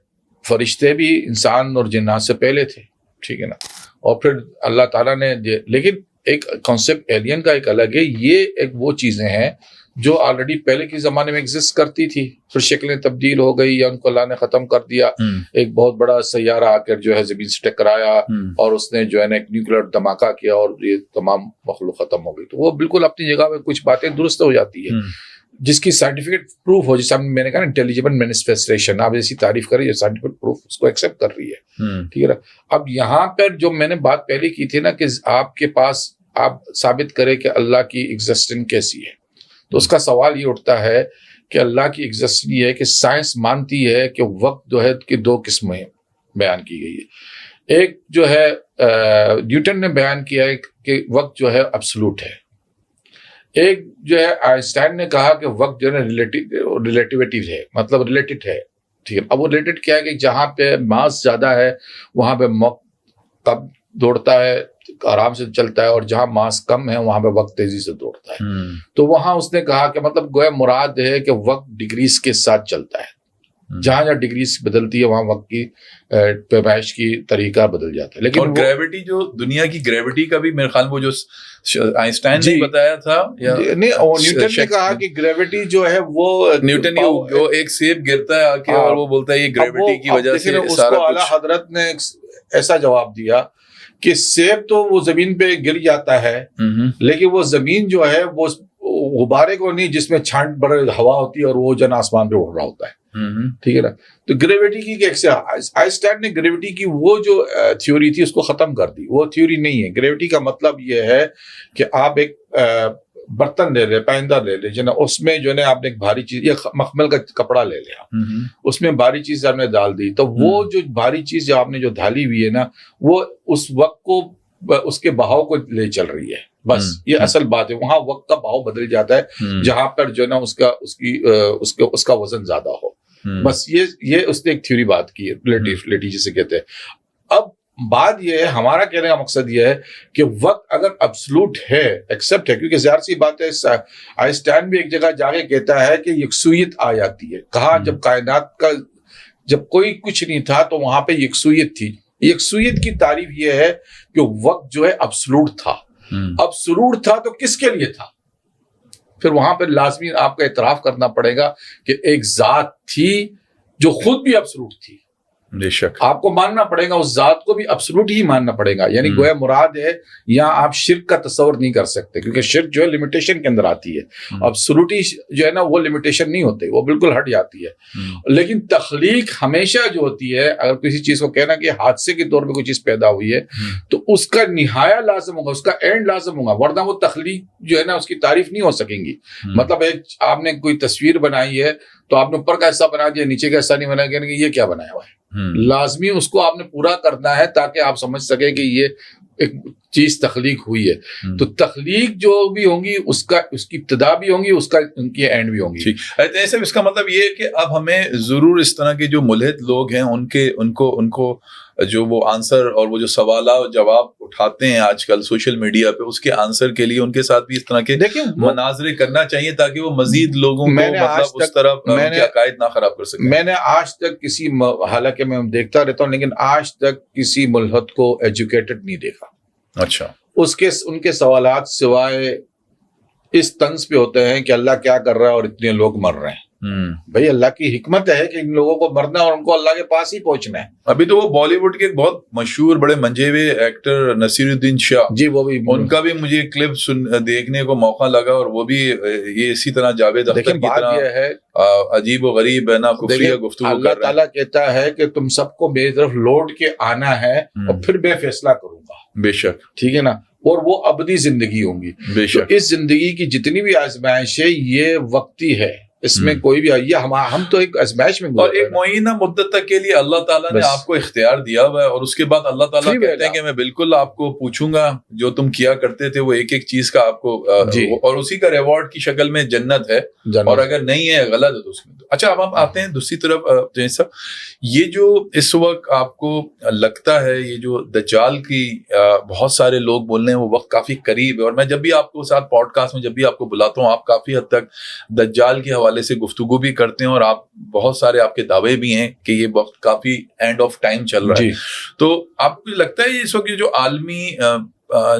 S2: فرشتے بھی انسان اور جنات سے پہلے تھے، ٹھیک ہے نا. اور پھر اللہ تعالیٰ نے لیکن ایک کانسیپٹ ایلین کا ایک الگ ہے. یہ ایک وہ چیزیں ہیں جو آلریڈی پہلے کے زمانے میں ایگزسٹ کرتی تھی، پھر شکلیں تبدیل ہو گئی یا ان کو اللہ نے ختم کر دیا. ایک بہت بڑا سیارہ آ کر جو ہے زمین سے ٹکرایا، اور اس نے جو ہے نا ایک نیوکلیر دھماکہ کیا، اور یہ تمام مخلوق ختم ہو گئی. تو وہ بالکل اپنی جگہ میں کچھ باتیں درست ہو جاتی ہے جس کی سائنٹیفک پروف ہو، جیسے میں نے کہا نا انٹیلیجبل مینیفیسٹیشن، آپ جیسی تعریف کریں، یہ سائنٹیفک پروف اس کو ایکسیپٹ کر رہی ہے، ٹھیک ہے نا. اب یہاں پر جو میں نے بات پہلے کی تھی نا کہ آپ کے پاس آپ ثابت کریں کہ اللہ کی ایگزسٹنس کیسی ہے، تو اس کا سوال یہ اٹھتا ہے کہ اللہ کی ایگزسٹنس یہ ہے کہ سائنس مانتی ہے کہ وقت جو ہے کہ دو قسمیں بیان کی گئی ہے. ایک جو ہے نیوٹن نے بیان کیا ہے کہ وقت جو ہے ابسولوٹ ہے. ایک جو ہے آئنسٹائن نے کہا کہ وقت جو ہے ریلیٹیوٹی ہے، مطلب ریلیٹڈ ہے، ٹھیک ہے. اب وہ ریلیٹڈ کیا ہے کہ جہاں پہ ماس زیادہ ہے وہاں پہ وقت تب دوڑتا ہے، آرام سے چلتا ہے، اور جہاں ماس کم ہے وہاں پہ وقت تیزی سے دوڑتا ہے. تو وہاں اس نے کہا کہ مطلب گویا مراد ہے کہ وقت ڈگریز کے ساتھ چلتا ہے. جہاں ڈگریز بدلتی ہے وہاں وقت کی پیمائش کی طریقہ بدل جاتا ہے. لیکن
S1: اور گریوٹی، جو دنیا کی گریوٹی کا بھی میرے خیال وہ جو آئنسٹائن نے بتایا تھا،
S2: نہیں نیوٹن نے کہا کہ گریوٹی جو ہے وہ
S1: نیوٹن وہ ایک سیب گرتا ہے آ کے اور وہ بولتا ہے یہ گریوٹی کی وجہ سے سارا کچھ.
S2: اعلیٰ حضرت نے ایسا جواب دیا کہ سیب تو وہ زمین پہ گر جاتا ہے، لیکن وہ زمین جو ہے وہ غبارے کو نہیں جس میں چھانٹ بڑے ہوا ہوتی ہے اور وہ جن آسمان پہ اڑ رہا ہوتا ہے، ٹھیک ہے نا. تو گریوٹی کی آئنسٹائن نے گریوٹی کی وہ جو تھیوری تھی اس کو ختم کر دی. وہ تھیوری نہیں ہے. گریوٹی کا مطلب یہ ہے کہ آپ ایک برتن لے لیں، پائندہ لے لیں، جو نا اس میں جو ہے نا آپ نے ایک بھاری چیز یا مخمل کا کپڑا لے لیا، اس میں بھاری چیز آپ نے ڈال دی، تو وہ جو بھاری چیز آپ نے جو ڈالی ہوئی ہے نا وہ اس وقت کو اس کے بہاؤ کو لے چل رہی ہے. بس یہ اصل بات ہے. وہاں وقت کا بہاؤ بدل جاتا ہے جہاں پر جو ہے نا اس کا وزن زیادہ ہو. بس یہ اس نے ایک تھیوری بات کی ہے، ریلیٹیوٹی جسے کہتے ہیں. اب بات یہ ہے، ہمارا کہنے کا مقصد یہ ہے کہ وقت اگر ابسولوٹ ہے، ایکسپٹ ہے، کیونکہ ظاہر سی بات ہے آئنسٹائن بھی ایک جگہ جا کے کہتا ہے کہ یکسوئیت آ جاتی ہے. کہا جب کائنات کا جب کوئی کچھ نہیں تھا تو وہاں پہ یکسوئیت تھی. یکسوئیت کی تعریف یہ ہے کہ وقت جو ہے ابسولوٹ تھا. ابسولوٹ تھا تو کس کے لیے تھا؟ پھر وہاں پہ لازمی آپ کو اعتراف کرنا پڑے گا کہ ایک ذات تھی جو خود بھی ابسولوٹ تھی.
S1: بے شک
S2: آپ کو ماننا پڑے گا، اس ذات کو بھی ابسولوٹ ہی ماننا پڑے گا. یعنی گویا مراد ہے یہاں آپ شرک کا تصور نہیں کر سکتے، کیونکہ شرک جو ہے لمیٹیشن کے اندر آتی ہے. ابسولوٹی جو ہے نا وہ لمیٹیشن نہیں ہوتے، وہ بالکل ہٹ جاتی ہے. لیکن تخلیق ہمیشہ جو ہوتی ہے، اگر کسی چیز کو کہنا کہ حادثے کے طور پہ کوئی چیز پیدا ہوئی ہے تو اس کا نہایہ لازم ہوگا، اس کا اینڈ لازم ہوگا، ورنہ وہ تخلیق جو ہے نا اس کی تعریف نہیں ہو سکیں گی. مطلب ایک آپ نے کوئی تصویر بنائی ہے تو آپ نے اوپر کا حصہ بنا دیا، نیچے کا حصہ نہیں بنا کہ یہ کیا بنایا ہوا ہے. لازمی اس کو آپ نے پورا کرنا ہے تاکہ آپ سمجھ سکیں کہ یہ ایک چیز تخلیق ہوئی ہے. تو تخلیق جو بھی ہوں گی اس کی ابتدا بھی ہوں گی، ان کی اینڈ بھی ہوں گی.
S1: ایسے اس کا مطلب یہ ہے کہ اب ہمیں ضرور اس طرح کے جو ملحد لوگ ہیں ان کو جو وہ آنسر اور وہ جو سوالات جواب اٹھاتے ہیں آج کل سوشل میڈیا پہ، اس کے آنسر کے لیے ان کے ساتھ بھی اس طرح کے مناظرے کرنا چاہیے تاکہ وہ مزید لوگوں کو مطلب اس طرح ان کے عقائد نہ خراب کر سکیں.
S2: میں نے آج تک حالانکہ میں دیکھتا رہتا ہوں لیکن آج تک کسی ملحد کو ایجوکیٹڈ نہیں دیکھا.
S1: اچھا.
S2: ان کے سوالات سوائے اس طنز پہ ہوتے ہیں کہ اللہ کیا کر رہا ہے اور اتنے لوگ مر رہے ہیں. بھائی اللہ کی حکمت ہے کہ ان لوگوں کو مرنا اور ان کو اللہ کے پاس ہی پہنچنا ہے.
S1: ابھی تو وہ بالی ووڈ کے بہت مشہور بڑے منجے ہوئے ایکٹر نصیر الدین شاہ،
S2: جی وہ بھی
S1: ان کا بھی مجھے کلپ دیکھنے کو موقع لگا، اور وہ بھی یہ اسی طرح جاوید اختر کی طرح
S2: یہ ہے
S1: عجیب و غریب ہے نا کفریہ گفتگو کر رہے ہیں.
S2: اللہ تعالیٰ کہتا ہے کہ تم سب کو میری طرف لوٹ کے آنا ہے اور پھر میں فیصلہ کروں گا.
S1: بے شک.
S2: ٹھیک ہے نا. اور وہ ابدی زندگی ہوں گی.
S1: بے شک.
S2: اس زندگی کی جتنی بھی آزمائش ہے یہ وقتی ہے، اس میں کوئی بھی ہم تو ایک ازمائش میں
S1: اور ایک معینہ مدت تک کے لیے اللہ تعالیٰ نے آپ کو اختیار دیا ہوا ہے، اور اس کے بعد اللہ تعالیٰ کہتے ہیں کہ میں بالکل آپ کو پوچھوں گا جو تم کیا کرتے تھے، وہ ایک ایک چیز کا آپ کو اور اسی کا ریوارڈ کی شکل میں جنت ہے، اور اگر نہیں ہے غلط ہے تو اس میں. اچھا اب ہم آتے ہیں دوسری طرف. جیسا یہ جو اس وقت آپ کو لگتا ہے یہ جو دجال کی بہت سارے لوگ بول رہے ہیں وہ وقت کافی قریب ہے، اور میں جب بھی آپ کو ساتھ پوڈ کاسٹ میں جب بھی آپ کو بلاتا ہوں آپ کافی حد تک دجال کے حوالے سے گفتگو بھی کرتے ہیں، اور آپ بہت سارے آپ کے دعوے بھی ہیں کہ یہ وقت کافی اینڈ آف ٹائم چل رہا ہے. تو آپ کو لگتا ہے اس وقت جو عالمی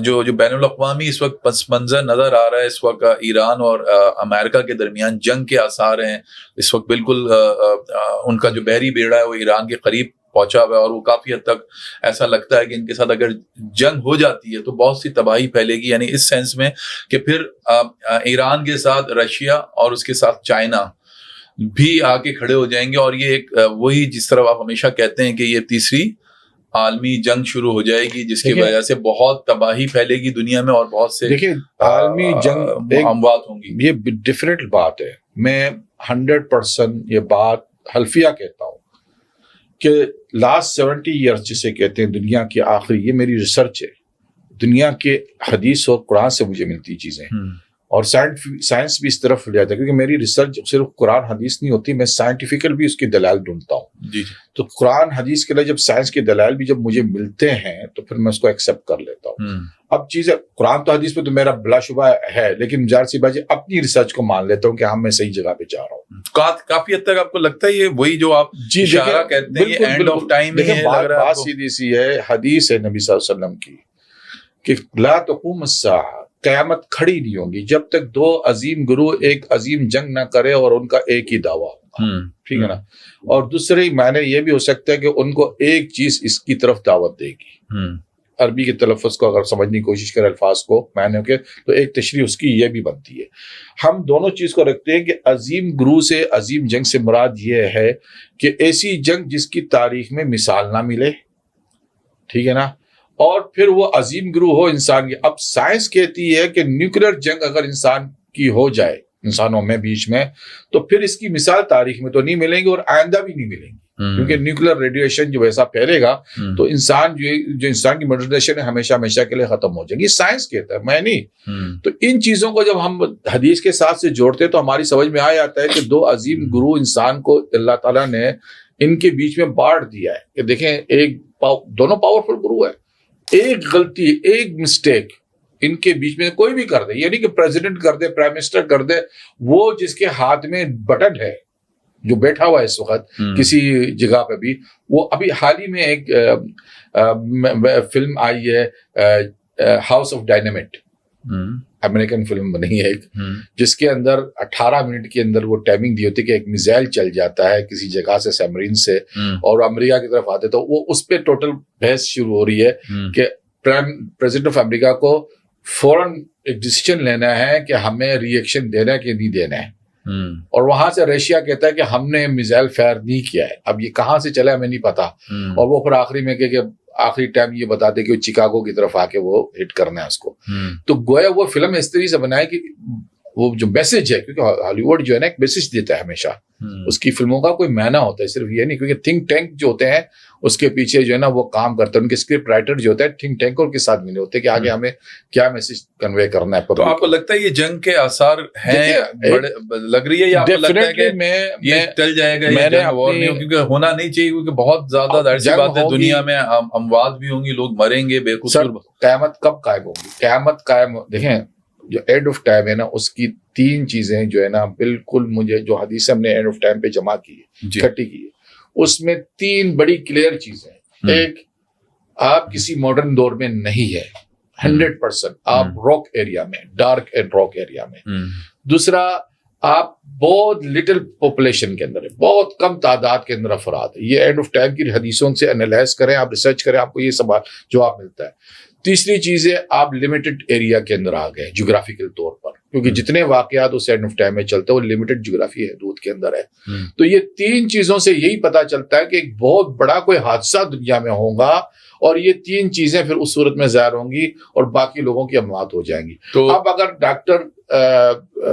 S1: جو بین الاقوامی اس وقت پس منظر نظر آ رہا ہے، اس وقت ایران اور امریکہ کے درمیان جنگ کے آثار ہیں، اس وقت بالکل ان کا جو بحری بیڑا ہے وہ ایران کے قریب پہنچا ہوا ہے، اور وہ کافی حد تک ایسا لگتا ہے کہ ان کے ساتھ اگر جنگ ہو جاتی ہے تو بہت سی تباہی پھیلے گی، یعنی اس سینس میں کہ پھر ایران کے ساتھ رشیا اور اس کے ساتھ چائنا بھی آ کے کھڑے ہو جائیں گے، اور یہ ایک وہی جس طرح آپ ہمیشہ کہتے ہیں کہ یہ تیسری عالمی جنگ شروع ہو جائے گی جس کی وجہ سے بہت تباہی پھیلے گی دنیا میں اور بہت سے
S2: عالمی جنگ
S1: اموات ہوں گی.
S2: یہ ڈیفرنٹ بات ہے. میں 100% یہ بات حلفیہ کہتا ہوں کہ لاسٹ 70 ایئرس جسے کہتے ہیں دنیا کے آخری، یہ میری ریسرچ ہے، دنیا کے حدیث اور قرآن سے مجھے ملتی چیزیں، اور سائنس بھی اس طرف لے جاتا ہے، کیونکہ میری ریسرچ صرف قرآن حدیث نہیں ہوتی، میں سائنٹیفیکل بھی اس کی دلائل ڈھونڈتا ہوں.
S1: جی.
S2: تو قرآن حدیث کے لیے جب سائنس کے دلائل بھی جب مجھے ملتے ہیں تو پھر میں اس کو ایکسیپٹ کر لیتا ہوں. اب چیزیں قرآن تو حدیث پہ تو میرا بلا شبہ ہے، لیکن ظاہر سی بات ہے اپنی ریسرچ کو مان لیتا ہوں کہ ہاں میں صحیح جگہ پہ جا رہا ہوں.
S1: کافی حد تک آپ کو لگتا ہے یہ وہی جو آپ اشارہ کہتے ہیں یہ اینڈ آف ٹائم ہے؟
S2: بات سیدھی سی ہے، حدیث ہے نبی صلی اللہ علیہ وسلم کی کہ لا تقوم الساعہ، قیامت کھڑی نہیں ہوگی جب تک دو عظیم گروہ ایک عظیم جنگ نہ کرے اور ان کا ایک ہی دعویٰ ہوگا. ٹھیک ہے نا. اور دوسرے معنی یہ بھی ہو سکتا ہے کہ ان کو ایک چیز اس کی طرف دعوت دے گی. عربی کے تلفظ کو اگر سمجھنے کی کوشش کرے الفاظ کو معنی کے تو ایک تشریح اس کی یہ بھی بنتی ہے. ہم دونوں چیز کو رکھتے ہیں کہ عظیم گروہ سے عظیم جنگ سے مراد یہ ہے کہ ایسی جنگ جس کی تاریخ میں مثال نہ ملے. ٹھیک ہے نا. اور پھر وہ عظیم گروہ ہو انسان کی. اب سائنس کہتی ہے کہ نیوکلیر جنگ اگر انسان کی ہو جائے انسانوں میں بیچ میں تو پھر اس کی مثال تاریخ میں تو نہیں ملیں گی اور آئندہ بھی نہیں ملیں گی، کیونکہ نیوکلیر ریڈیشن جو ویسا پھیلے گا تو انسان جو انسان کی ماڈرنائزیشن ہے ہمیشہ ہمیشہ کے لیے ختم ہو جائے گی. سائنس کہتا ہے، میں نہیں. تو ان چیزوں کو جب ہم حدیث کے ساتھ سے جوڑتے ہیں تو ہماری سمجھ میں آ جاتا ہے کہ دو عظیم گروہ انسان کو اللہ تعالیٰ نے ان کے بیچ میں بانٹ دیا ہے کہ دیکھیں دونوں پاورفل گروہ ہے، ایک غلطی ایک مسٹیک ان کے بیچ میں کوئی بھی کر دے، یہ نہیں کہ پریزیڈنٹ کر دے پرائم منسٹر کر دے، وہ جس کے ہاتھ میں بٹن ہے جو بیٹھا ہوا ہے اس وقت کسی جگہ پہ بھی. وہ ابھی حال ہی میں ایک فلم آئی ہے ہاؤس آف ڈائنامٹ، امریکن فلم بنی ہے ایک، جس کے اندر 18 منٹ کے اندر وہ ٹائمنگ دی ہوتی ہے کہ ایک میزائل چل جاتا ہے کسی جگہ سے سبمرین سے اور امریکہ کی طرف آتے، تو وہ اس پہ ٹوٹل بحث شروع ہو رہی ہے کہ پریزیڈنٹ آف امریکہ کو فوراً ایک ڈیسیجن لینا ہے کہ ہمیں ری ایکشن دینا ہے کہ نہیں دینا ہے، اور وہاں سے رشیا کہتا ہے کہ ہم نے میزائل فائر نہیں کیا ہے، اب یہ کہاں سے چلا ہمیں نہیں پتا، اور وہ پھر آخری میں کہ آخری ٹائم یہ بتاتے کہ وہ چکاگو کی طرف آ کے وہ ہٹ کرنا ہے اس کو، تو گویا وہ فلم اس طریقے سے بنائے کہ وہ جو میسج ہے، کیونکہ ہالی ووڈ جو ہے نا ایک میسج دیتا ہے ہمیشہ، اس کی فلموں کا کوئی معنی ہوتا ہے، صرف یہ نہیں، کیونکہ تھنک ٹینک جو ہوتے ہیں اس کے پیچھے جو ہے نا وہ کام کرتے ہیں، ان کے اسکرپٹ رائٹر جو ہوتے ہیں تھنک ٹینکوں کے ساتھ ملے ہوتے ہیں کہ آگے ہمیں کیا میسج کنوے کرنا ہے۔
S1: تو آپ کو لگتا ہے یہ جنگ کے آثار ہیں لگ رہی ہے، یا آپ کو لگتا ہے کہ یہ ٹل جائے گا، یہ جنگ وار نہیں، کیونکہ ہونا نہیں چاہیے، کیونکہ بہت زیادہ ظاہر سی بات ہے دنیا میں اموات بھی ہوں گی، لوگ مریں گے بے قصور۔
S2: قیامت کب قائم ہوگی؟ قیامت قائم، دیکھیں جو اینڈ آف ٹائم ہے نا، اس کی 3 چیزیں جو ہے نا بالکل مجھے جو حدیث ہم نے اینڈ آف ٹائم پہ جمع کی ہے، اکٹھی کی ہے، اس میں 3 بڑی کلیئر چیزیں ہیں۔ ایک، آپ کسی ماڈرن دور میں نہیں ہے 100%، آپ راک ایریا میں، ڈارک اینڈ راک ایریا میں۔ دوسرا، آپ بہت لٹل پاپولیشن کے اندر ہے، بہت کم تعداد کے اندر افراد ہے، یہ اینڈ آف ٹائم کی حدیثوں سے انالائز کریں، آپ ریسرچ کریں، آپ کو یہ سوال جواب ملتا ہے۔ تیسری چیز ہے، آپ لمیٹڈ ایریا کے اندر آ گئے جغرافیکل طور پر، کیونکہ جتنے واقعات اس اینڈ آف ٹائم میں چلتے ہیں وہ لمیٹڈ جغرافی حدود کے اندر ہے۔ تو یہ 3 چیزوں سے یہی پتا چلتا ہے کہ ایک بہت بڑا کوئی حادثہ دنیا میں ہوگا، اور یہ 3 چیزیں پھر اس صورت میں ظاہر ہوں گی اور باقی لوگوں کی اموات ہو جائیں گی۔ تو اب اگر ڈاکٹر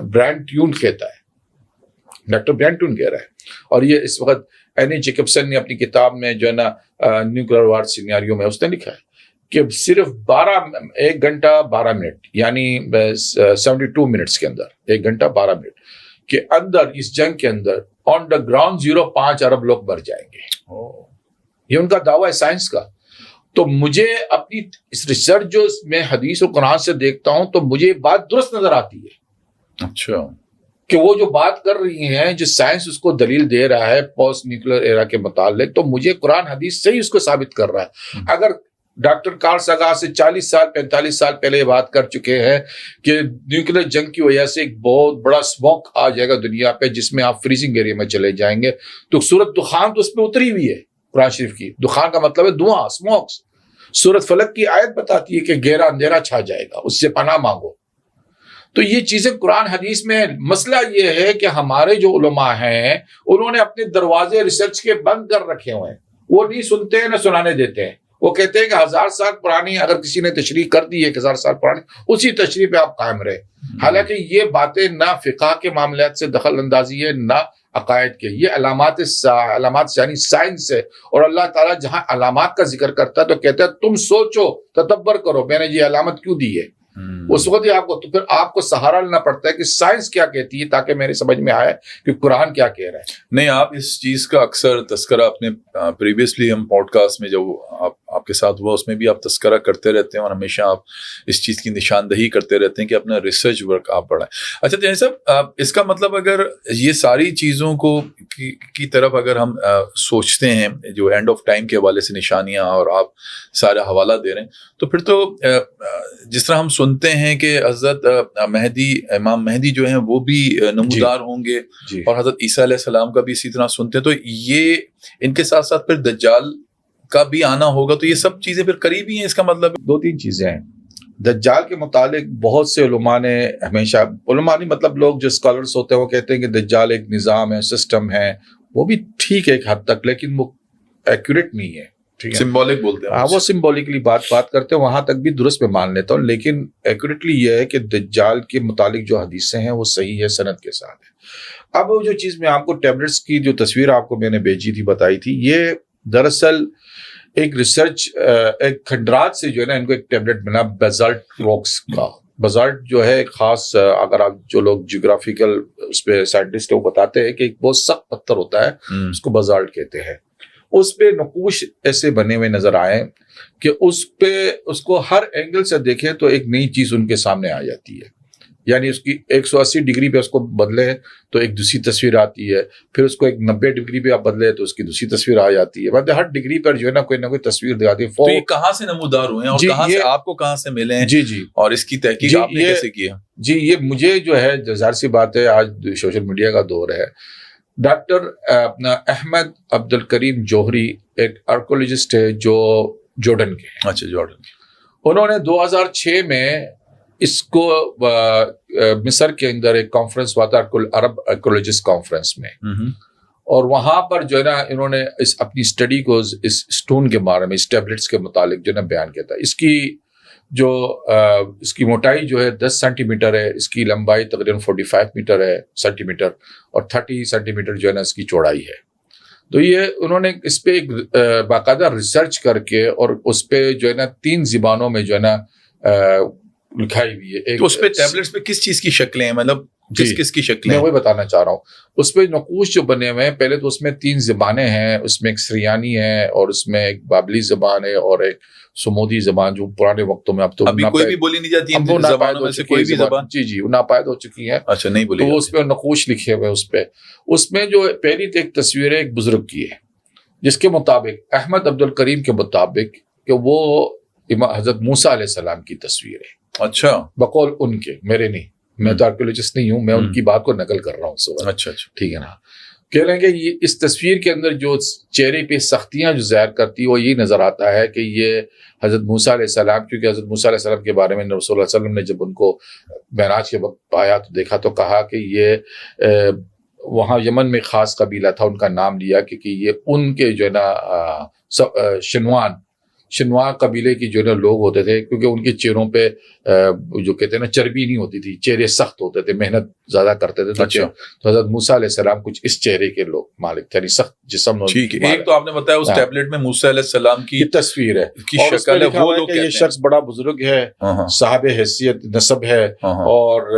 S2: برائن ٹیون کہتا ہے، ڈاکٹر برائن ٹیون کہہ رہا ہے، اور یہ اس وقت اینی جیکبسن نے اپنی کتاب میں جو ہے نا نیوکلیئر وار سینیریو میں اس نے لکھا ہے کہ صرف 1 گھنٹہ 12 منٹ یعنی 72 منٹس کے اندر 1 گھنٹہ 12 منٹ کے اندر اس جنگ کے اندر آن دا گراؤنڈ زیرو 5 ارب لوگ مر جائیں گے۔ یہ ان کا دعویٰ ہے سائنس کا۔ تو مجھے اپنی اس ریسرچ جو میں حدیث و قرآن سے دیکھتا ہوں تو مجھے یہ بات درست نظر آتی ہے۔
S1: اچھا،
S2: کہ وہ جو بات کر رہی ہیں، جو سائنس اس کو دلیل دے رہا ہے پوسٹ نیوکلیئر ایرا کے متعلق، تو مجھے قرآن حدیث سے ہی اس کو ثابت کر رہا ہے۔ اگر ڈاکٹر کارل ساگان سے 40 سال 45 سال پہلے یہ بات کر چکے ہیں کہ نیوکلیئر جنگ کی وجہ سے ایک بہت بڑا اسموک آ جائے گا دنیا پہ، جس میں آپ فریزنگ ایریا میں چلے جائیں گے، تو سورت دخان تو اس پہ اتری ہوئی ہے قرآن شریف کی۔ دخان کا مطلب ہے دھواں، اسموکس۔ سورت فلق کی آیت بتاتی ہے کہ گہرا اندھیرا چھا جائے گا، اس سے پناہ مانگو۔ تو یہ چیزیں قرآن حدیث میں، مسئلہ یہ ہے کہ ہمارے جو علماء ہیں انہوں نے اپنے دروازے ریسرچ کے بند کر رکھے ہوئے ہیں، وہ نہیں سنتے ہیں نہ سنانے دیتے ہیں۔ وہ کہتے ہیں کہ 1000 سال پرانی اگر کسی نے تشریح کر دی ہے، 1000 سال پرانی، اسی تشریح پہ آپ قائم رہے۔ حالانکہ یہ باتیں نہ فقہ کے معاملات سے دخل اندازی ہے، نہ عقائد کے، یہ علامات یعنی سائنس ہے۔ اور اللہ تعالیٰ جہاں علامات کا ذکر کرتا ہے تو کہتا ہے تم سوچو، تدبر کرو، میں نے یہ علامت کیوں دی ہے۔ اس وقت ہی آپ کو، تو پھر آپ کو سہارا لینا پڑتا ہے کہ سائنس کیا کہتی ہے، تاکہ میرے سمجھ میں آئے کہ قرآن کیا کہہ رہا ہے۔
S1: نہیں، آپ اس چیز کا اکثر تذکرہ اپنے پریویسلی ہم پوڈ کاسٹ میں جو آپ کے ساتھ ہوا اس میں بھی آپ تذکرہ کرتے رہتے ہیں، اور ہمیشہ آپ اس چیز کی نشاندہی کرتے رہتے ہیں کہ اپنا ریسرچ ورک آپ بڑھائیں۔ اچھا جی صاحب، اس کا مطلب اگر یہ ساری چیزوں کو کی طرف اگر ہم سوچتے ہیں، جو اینڈ آف ٹائم کے حوالے سے نشانیاں اور آپ سارا حوالہ دے رہے ہیں، تو پھر تو جس طرح ہم سنتے ہیں کہ حضرت امام مہدی جو ہیں وہ بھی نمودار ہوں گے، اور حضرت عیسیٰ علیہ السلام کا بھی اسی طرح سنتے ہیں، تو یہ ان کے ساتھ ساتھ پھر دجال کا بھی آنا ہوگا، تو یہ سب چیزیں پھر قریب ہی ہیں۔ اس کا مطلب
S2: 2-3 چیزیں ہیں۔ دجال کے متعلق بہت سے علماء نے ہمیشہ، علماء نہیں مطلب لوگ جو اسکالرس ہوتے ہیں وہ کہتے ہیں کہ دجال ایک نظام ہے، سسٹم ہے، وہ بھی ٹھیک ہے ایک حد تک، لیکن وہ ایکوریٹ نہیں ہے،
S1: سمبولک بولتے ہیں۔
S2: ہاں، وہ سمبولکلی بات کرتے ہیں، وہاں تک بھی درست میں مان لیتا ہوں، لیکن ایکوریٹلی یہ ہے کہ دجال کے متعلق جو حدیثیں ہیں وہ صحیح ہے، سند کے ساتھ ہے۔ اب وہ جو چیز میں آپ کو ٹیبلٹس کی جو تصویر آپ کو میں نے بھیجی تھی، بتائی تھی، یہ دراصل ایک ریسرچ، ایک کھنڈرات سے جو ہے نا ان کو ایک ٹیبلٹ بنا بیزالٹ راکس کا۔ بیزالٹ جو ہے ایک خاص، اگر آپ جو لوگ جیوگرافیکل اس پہ سائنٹسٹ ہیں وہ بتاتے ہیں کہ ایک بہت سخت پتھر ہوتا ہے، اس کو بیزالٹ کہتے ہیں۔ اس پہ نقوش ایسے بنے ہوئے نظر آئے کہ اس کو ہر اینگل سے دیکھیں تو ایک نئی چیز ان کے سامنے آ جاتی ہے۔ یعنی اس کی 180 ڈگری پہ اس کو بدلے تو ایک دوسری تصویر آتی ہے، پھر اس کو ایک 90 ڈگری پہ آپ بدلے تو اس کی دوسری تصویر آ جاتی ہے، مطلب ہر ڈگری پر جو ہے نا کوئی تصویر دکھاتی ہے۔
S1: تو یہ کہاں سے نمودار ہوئے ہیں اور کہاں سے آپ کو کہاں سے ملے ہیں؟
S2: جی
S1: اور اس کی تحقیق آپ نے کیسے کی ہے؟
S2: جی یہ مجھے جو ہے ظاہر سی بات ہے، آج سوشل میڈیا کا دور ہے، ڈاکٹر اپنا احمد عبد الکریم جوہری ایک آرکیولوجسٹ ہے جو جارڈن کے ہیں۔
S1: اچھا، جارڈن کے۔
S2: انہوں نے 2006 میں اس کو مصر کے اندر ایک کانفرنس ہوا تھا، عرب آرکیولوجسٹ کانفرنس میں، اور وہاں پر جو ہے نا انہوں نے اس اپنی اسٹڈی کو اس اسٹون کے بارے میں، اس ٹیبلٹس کے متعلق جو ہے نا بیان کیا تھا۔ اس کی موٹائی جو ہے 10 سینٹی میٹر ہے، اس کی لمبائی تقریباً 45 میٹر ہے سینٹی میٹر، اور 30 سینٹی میٹر جو ہے نا اس کی چوڑائی ہے۔ تو یہ انہوں نے اس پہ ایک باقاعدہ ریسرچ کر کے اور اس پہ جو ہے نا 3 زبانوں میں جو ہے نا لکھائی ہوئی ہے۔
S1: تو اس پہ ٹیبلٹس پہ کس چیز کی شکلیں ہیں، مطلب کس کی شکلیں؟
S2: میں وہی بتانا چاہ رہا ہوں۔ اس پہ نقوش جو بنے ہوئے ہیں، پہلے تو اس میں 3 زبانیں ہیں، اس میں ایک سریانی ہے، اور اس میں ایک بابلی زبان ہے، اور ایک سمودی زبان جو پرانے وقتوں میں اب تو
S1: ابھی کوئی بھی بولی نہیں جاتی ان زبانوں میں سے کوئی بھی زبان؟
S2: جی ناپائید ہو چکی ہے۔
S1: اچھا، نہیں بولی
S2: تو اس پہ نقوش لکھے ہوئے، اس میں جو پہلی ایک تصویر ہے ایک بزرگ کی ہے، جس کے مطابق احمد عبد الکریم کے مطابق کہ وہ حضرت موسیٰ علیہ السلام کی تصویر ہے۔
S1: اچھا،
S2: بقول ان کے، میرے نہیں، میں تو آرکیولوجسٹ نہیں ہوں، میں ان کی بات کو نقل کر رہا ہوں اس وقت۔
S1: اچھا،
S2: ٹھیک ہے نا۔ کہہ رہے ہیں کہ یہ اس تصویر کے اندر جو چہرے پہ سختیاں جو ظاہر کرتی ہے وہ یہ نظر آتا ہے کہ یہ حضرت موسیٰ علیہ السلام، کیونکہ حضرت موسیٰ علیہ السلام کے بارے میں رسول اللہ صلی اللہ علیہ وسلم نے جب ان کو معراج کے وقت پایا تو دیکھا تو کہا کہ یہ وہاں یمن میں خاص قبیلہ تھا، ان کا نام لیا کہ یہ ان کے جو ہے نا شنوان قبیلے کی جو ہے نا لوگ ہوتے تھے، کیونکہ ان کے چہروں پہ جو کہتے ہیں نا چربی نہیں ہوتی تھی، چہرے سخت ہوتے تھے، محنت زیادہ کرتے تھے۔ تو حضرت موسیٰ علیہ السلام کچھ اس چہرے کے لوگ مالک تھے، یعنی سخت جسم۔
S1: ٹھیک ہے، ایک تو آپ نے بتایا اس ٹیبلٹ میں موسیٰ علیہ السلام کی
S2: تصویر ہے،
S1: کی شکل ہے، وہ لوگ
S2: یہ شخص بڑا بزرگ ہے، صاحب حیثیت نسب ہے، اور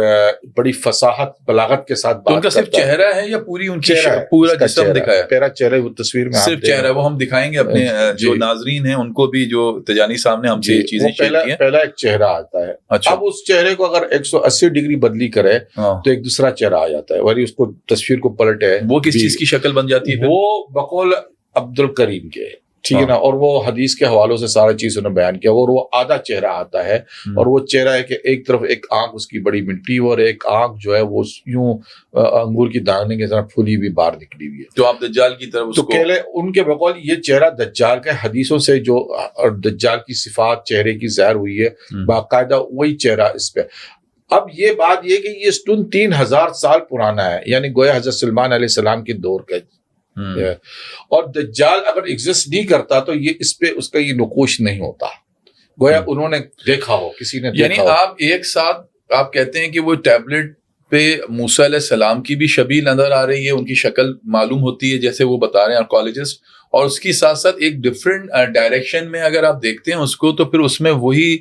S2: بڑی فصاحت بلاغت کے ساتھ
S1: ان کا صرف چہرہ ہے یا پوری ان کی پورا جسم دکھایا ہے؟
S2: پورا چہرہ وہ تصویر میں
S1: صرف چہرہ، وہ ہم دکھائیں گے اپنے جو ناظرین ہیں ان کو بھی، جو تجانی صاحب نے ہم سے یہ چیزیں شیئر کی ہیں۔
S2: پہلا ایک چہرہ آتا ہے، اب اس چہرے کو اگر 180 ڈگری بدلی کرے تو ایک دوسرا چہرہ آ جاتا ہے، وہی اس کو تصویر کو پلٹے
S1: وہ کس چیز کی شکل بن جاتی ہے؟
S2: وہ بقول عبد الکریم کے، ٹھیک ہے نا، اور وہ حدیث کے حوالوں سے سارا چیز انہوں نے بیان کیا، اور وہ آدھا چہرہ آتا ہے، اور وہ چہرہ ہے کہ ایک طرف ایک آنکھ اس کی بڑی مٹی، اور ایک آنکھ جو ہے وہ یوں انگور کی دانے کی طرح پھولی ہوئی باہر نکلی ہوئی ہے۔
S1: تو آپ دجال کی طرف
S2: تو کہلے ان کے بقول یہ چہرہ دجال کے حدیثوں سے جو دجال کی صفات چہرے کی ظاہر ہوئی ہے، باقاعدہ وہی چہرہ اس پہ۔ اب یہ بات یہ کہ یہ اسٹون 3000 سال پرانا ہے، یعنی گویا حضرت سلمان علیہ السلام کے دور کا، اور دجال اگر ایگزسٹ نہیں کرتا تو یہ اس پہ اس کا یہ نقوش نہیں ہوتا، گویا انہوں نے دیکھا ہو، کسی نے دیکھا
S1: یعنی آپ ایک ساتھ آپ کہتے ہیں کہ وہ ٹیبلٹ پہ موسیٰ علیہ السلام کی بھی شبیہ نظر آ رہی ہے، ان کی شکل معلوم ہوتی ہے جیسے وہ بتا رہے ہیں آرکیولوجسٹ، اور اس کی ساتھ ساتھ ایک ڈفرینٹ ڈائریکشن میں اگر آپ دیکھتے ہیں اس کو تو پھر اس میں وہی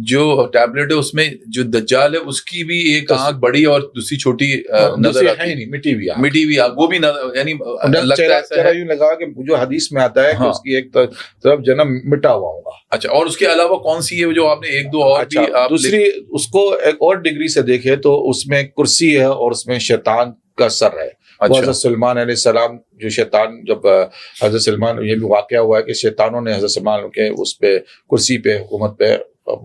S1: جو ٹیبلٹ ہے اس میں جو دجال ہے اس کی بھی ایک آنکھ بڑی اور دوسری چھوٹی نظر آتی ہے،
S2: مٹی ہوئی
S1: وہ بھی یعنی
S2: چہرہ یوں لگا کہ جو حدیث میں آتا ہے کہ اس کی ایک طرف جنم مٹا ہوا ہوگا۔ اچھا،
S1: اور اس کے علاوہ کون سی ہے جو آپ نے ایک دو اور بھی
S2: دوسری اس کو ایک اور ڈگری سے دیکھے تو اس میں کرسی ہے اور اس میں شیطان کا سر ہے۔ حضرت سلمان علیہ السلام جو شیطان، جب حضرت سلمان، یہ بھی واقعہ ہوا ہے کہ شیطانوں نے حضرت سلمان کے اس پہ کرسی پہ حکومت پہ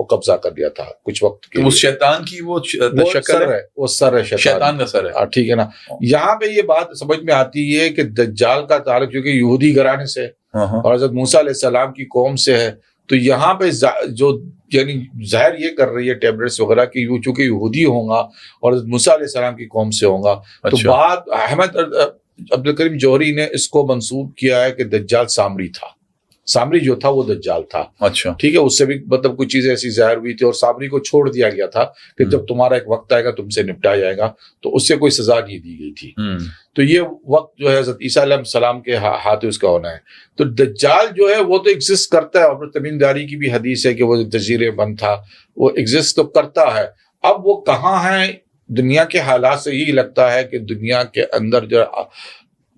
S2: قبضہ کر لیا تھا کچھ وقت کے لیے۔
S1: اس شیطان کی وہ شکل ہے،
S2: وہ سر ہے،
S1: شیطان کا سر ہے،
S2: ٹھیک ہے نا۔ یہاں پہ یہ بات سمجھ میں آتی ہے کہ دجال کا تعلق کیونکہ یہودی گھرانے سے اور حضرت موسیٰ علیہ السلام کی قوم سے ہے، تو یہاں پہ جو یعنی ظاہر یہ کر رہی ہے ٹیبلٹس وغیرہ کی وہ چونکہ یہودی ہوں گا اور حضرت موسیٰ علیہ السلام کی قوم سے ہوں گا، تو بات احمد عبد الکریم جوہری نے اس کو منسوب کیا ہے کہ دجال سامری تھا، سامری جو تھا وہ دجال تھا۔
S1: اچھا،
S2: ٹھیک ہے، اس سے بھی مطلب کچھ چیزیں ایسی ظاہر ہوئی تھی، اور سامری کو چھوڑ دیا گیا تھا کہ جب تمہارا ایک وقت آئے گا تم سے نپٹا جائے گا، تو اس سے کوئی سزا نہیں دی گئی تھی۔ تو یہ وقت جو ہے حضرت عیسیٰ علیہ السلام کے ہاتھ اس کا ہونا ہے۔ تو دجال جو ہے وہ تو ایگزسٹ کرتا ہے، اور تمیم داری کی بھی حدیث ہے کہ وہ جزیرے بند تھا، وہ ایگزسٹ تو کرتا ہے۔ اب وہ کہاں ہے، دنیا کے حالات سے یہی لگتا ہے کہ دنیا کے اندر جو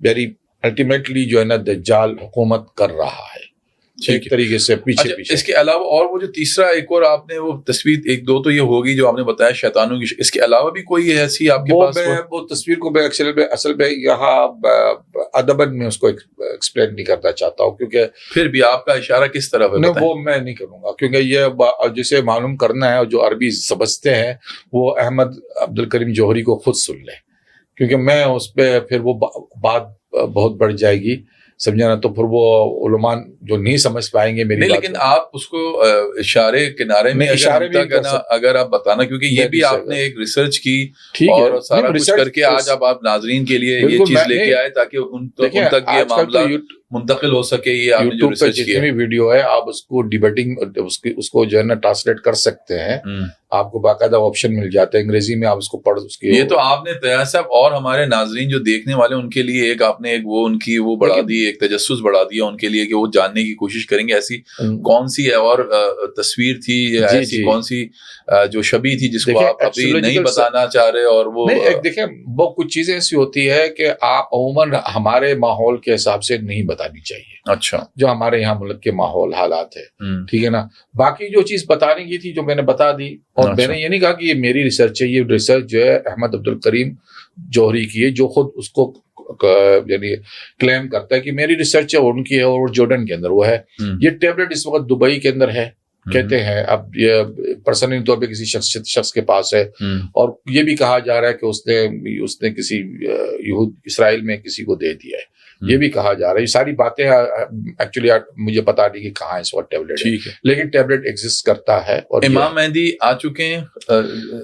S2: ویری الٹیمیٹلی جو ہے نا دجال حکومت کر رہا ہے، ایک طریقے سے پیچھے
S1: اچھا،
S2: پیچھے.
S1: اس کے علاوہ اور وہ جو تیسرا ایک اور آپ نے وہ تصویر ایک دو تو یہ ہوگی جو آپ نے بتایا شیطانوں کی، اس کے علاوہ بھی کوئی ایسی آپ کے پاس؟
S2: وہ تصویر کو میں اصل میں یہاں ادباً میں اس کو ایکسپلین نہیں کرنا چاہتا ہوں، کیونکہ
S1: پھر بھی آپ کا اشارہ کس طرف ہے؟
S2: وہ میں نہیں کروں گا، کیونکہ یہ جسے معلوم کرنا ہے اور جو عربی سمجھتے ہیں وہ احمد عبدالکریم جوہری کو خود سن لیں، کیونکہ میں اس پہ پھر وہ بات بہت بڑھ جائے گی، سمجھا نا، تو پھر وہ علماء جو نہیں سمجھ پائیں گے میری بات.
S1: لیکن آپ اس کو اشارے کنارے میں اگر آپ بتانا، کیونکہ یہ بھی آپ نے ایک ریسرچ کی اور سارا کچھ کر کے آج آپ ناظرین کے لیے یہ چیز لے کے آئے تاکہ ان تک یہ معاملہ منتقل ہو سکے. یہ آپ نے جو ریسرچ کیا،
S2: جتنی بھی ویڈیو ہے آپ اس کو ڈیبیٹنگ اس کو جو ہے نا ٹرانسلیٹ کر سکتے ہیں، آپ کو باقاعدہ آپشن مل جاتا ہے انگریزی میں، آپ اس کو پڑھ
S1: یہ تو آپ نے طیار صاحب اور ہمارے ناظرین جو دیکھنے والے ان کے لیے ایک آپ نے ایک وہ ان کی وہ بڑھا دی، ایک تجسس بڑھا دیا ان کے لیے کہ وہ جاننے کی کوشش کریں گے ایسی کون سی اور تصویر تھی یا ایسی کون سی جو شبیہ تھی جس کو آپ ابھی نہیں بتانا چاہ رہے. اور وہ
S2: دیکھیں وہ کچھ چیزیں ایسی ہوتی ہے کہ آپ عموماً ہمارے ماحول کے حساب سے نہیں بتانی چاہیے.
S1: اچھا،
S2: جو ہمارے یہاں ملک کے ماحول حالات ہے، ٹھیک ہے نا. باقی جو چیز بتانے کی تھی جو میں نے بتا دی، اور میں نے یہ نہیں کہا کہ یہ میری ریسرچ ہے، یہ ریسرچ جو ہے احمد عبدالکریم جوہری کی ہے، جو خود اس کو یعنی کلیم کرتا ہے کہ میری ریسرچ ہے، ان کی ہے، اور جارڈن کے اندر وہ ہے. یہ ٹیبلٹ اس وقت دبئی کے اندر ہے کہتے ہیں، اب یہ پرسنلی طور پہ کسی شخص کے پاس ہے، اور یہ بھی کہا جا رہا ہے کہ اس نے کسی اسرائیل میں کسی کو دے دیا ہے، یہ بھی کہا جا رہا ہے. یہ ساری باتیں ایکچولی مجھے پتا نہیں کہ کہاں اس وقت ٹیبلٹ ہے، لیکن ٹیبلٹ ایگزسٹ کرتا ہے. اور
S1: امام مہدی آ چکے ہیں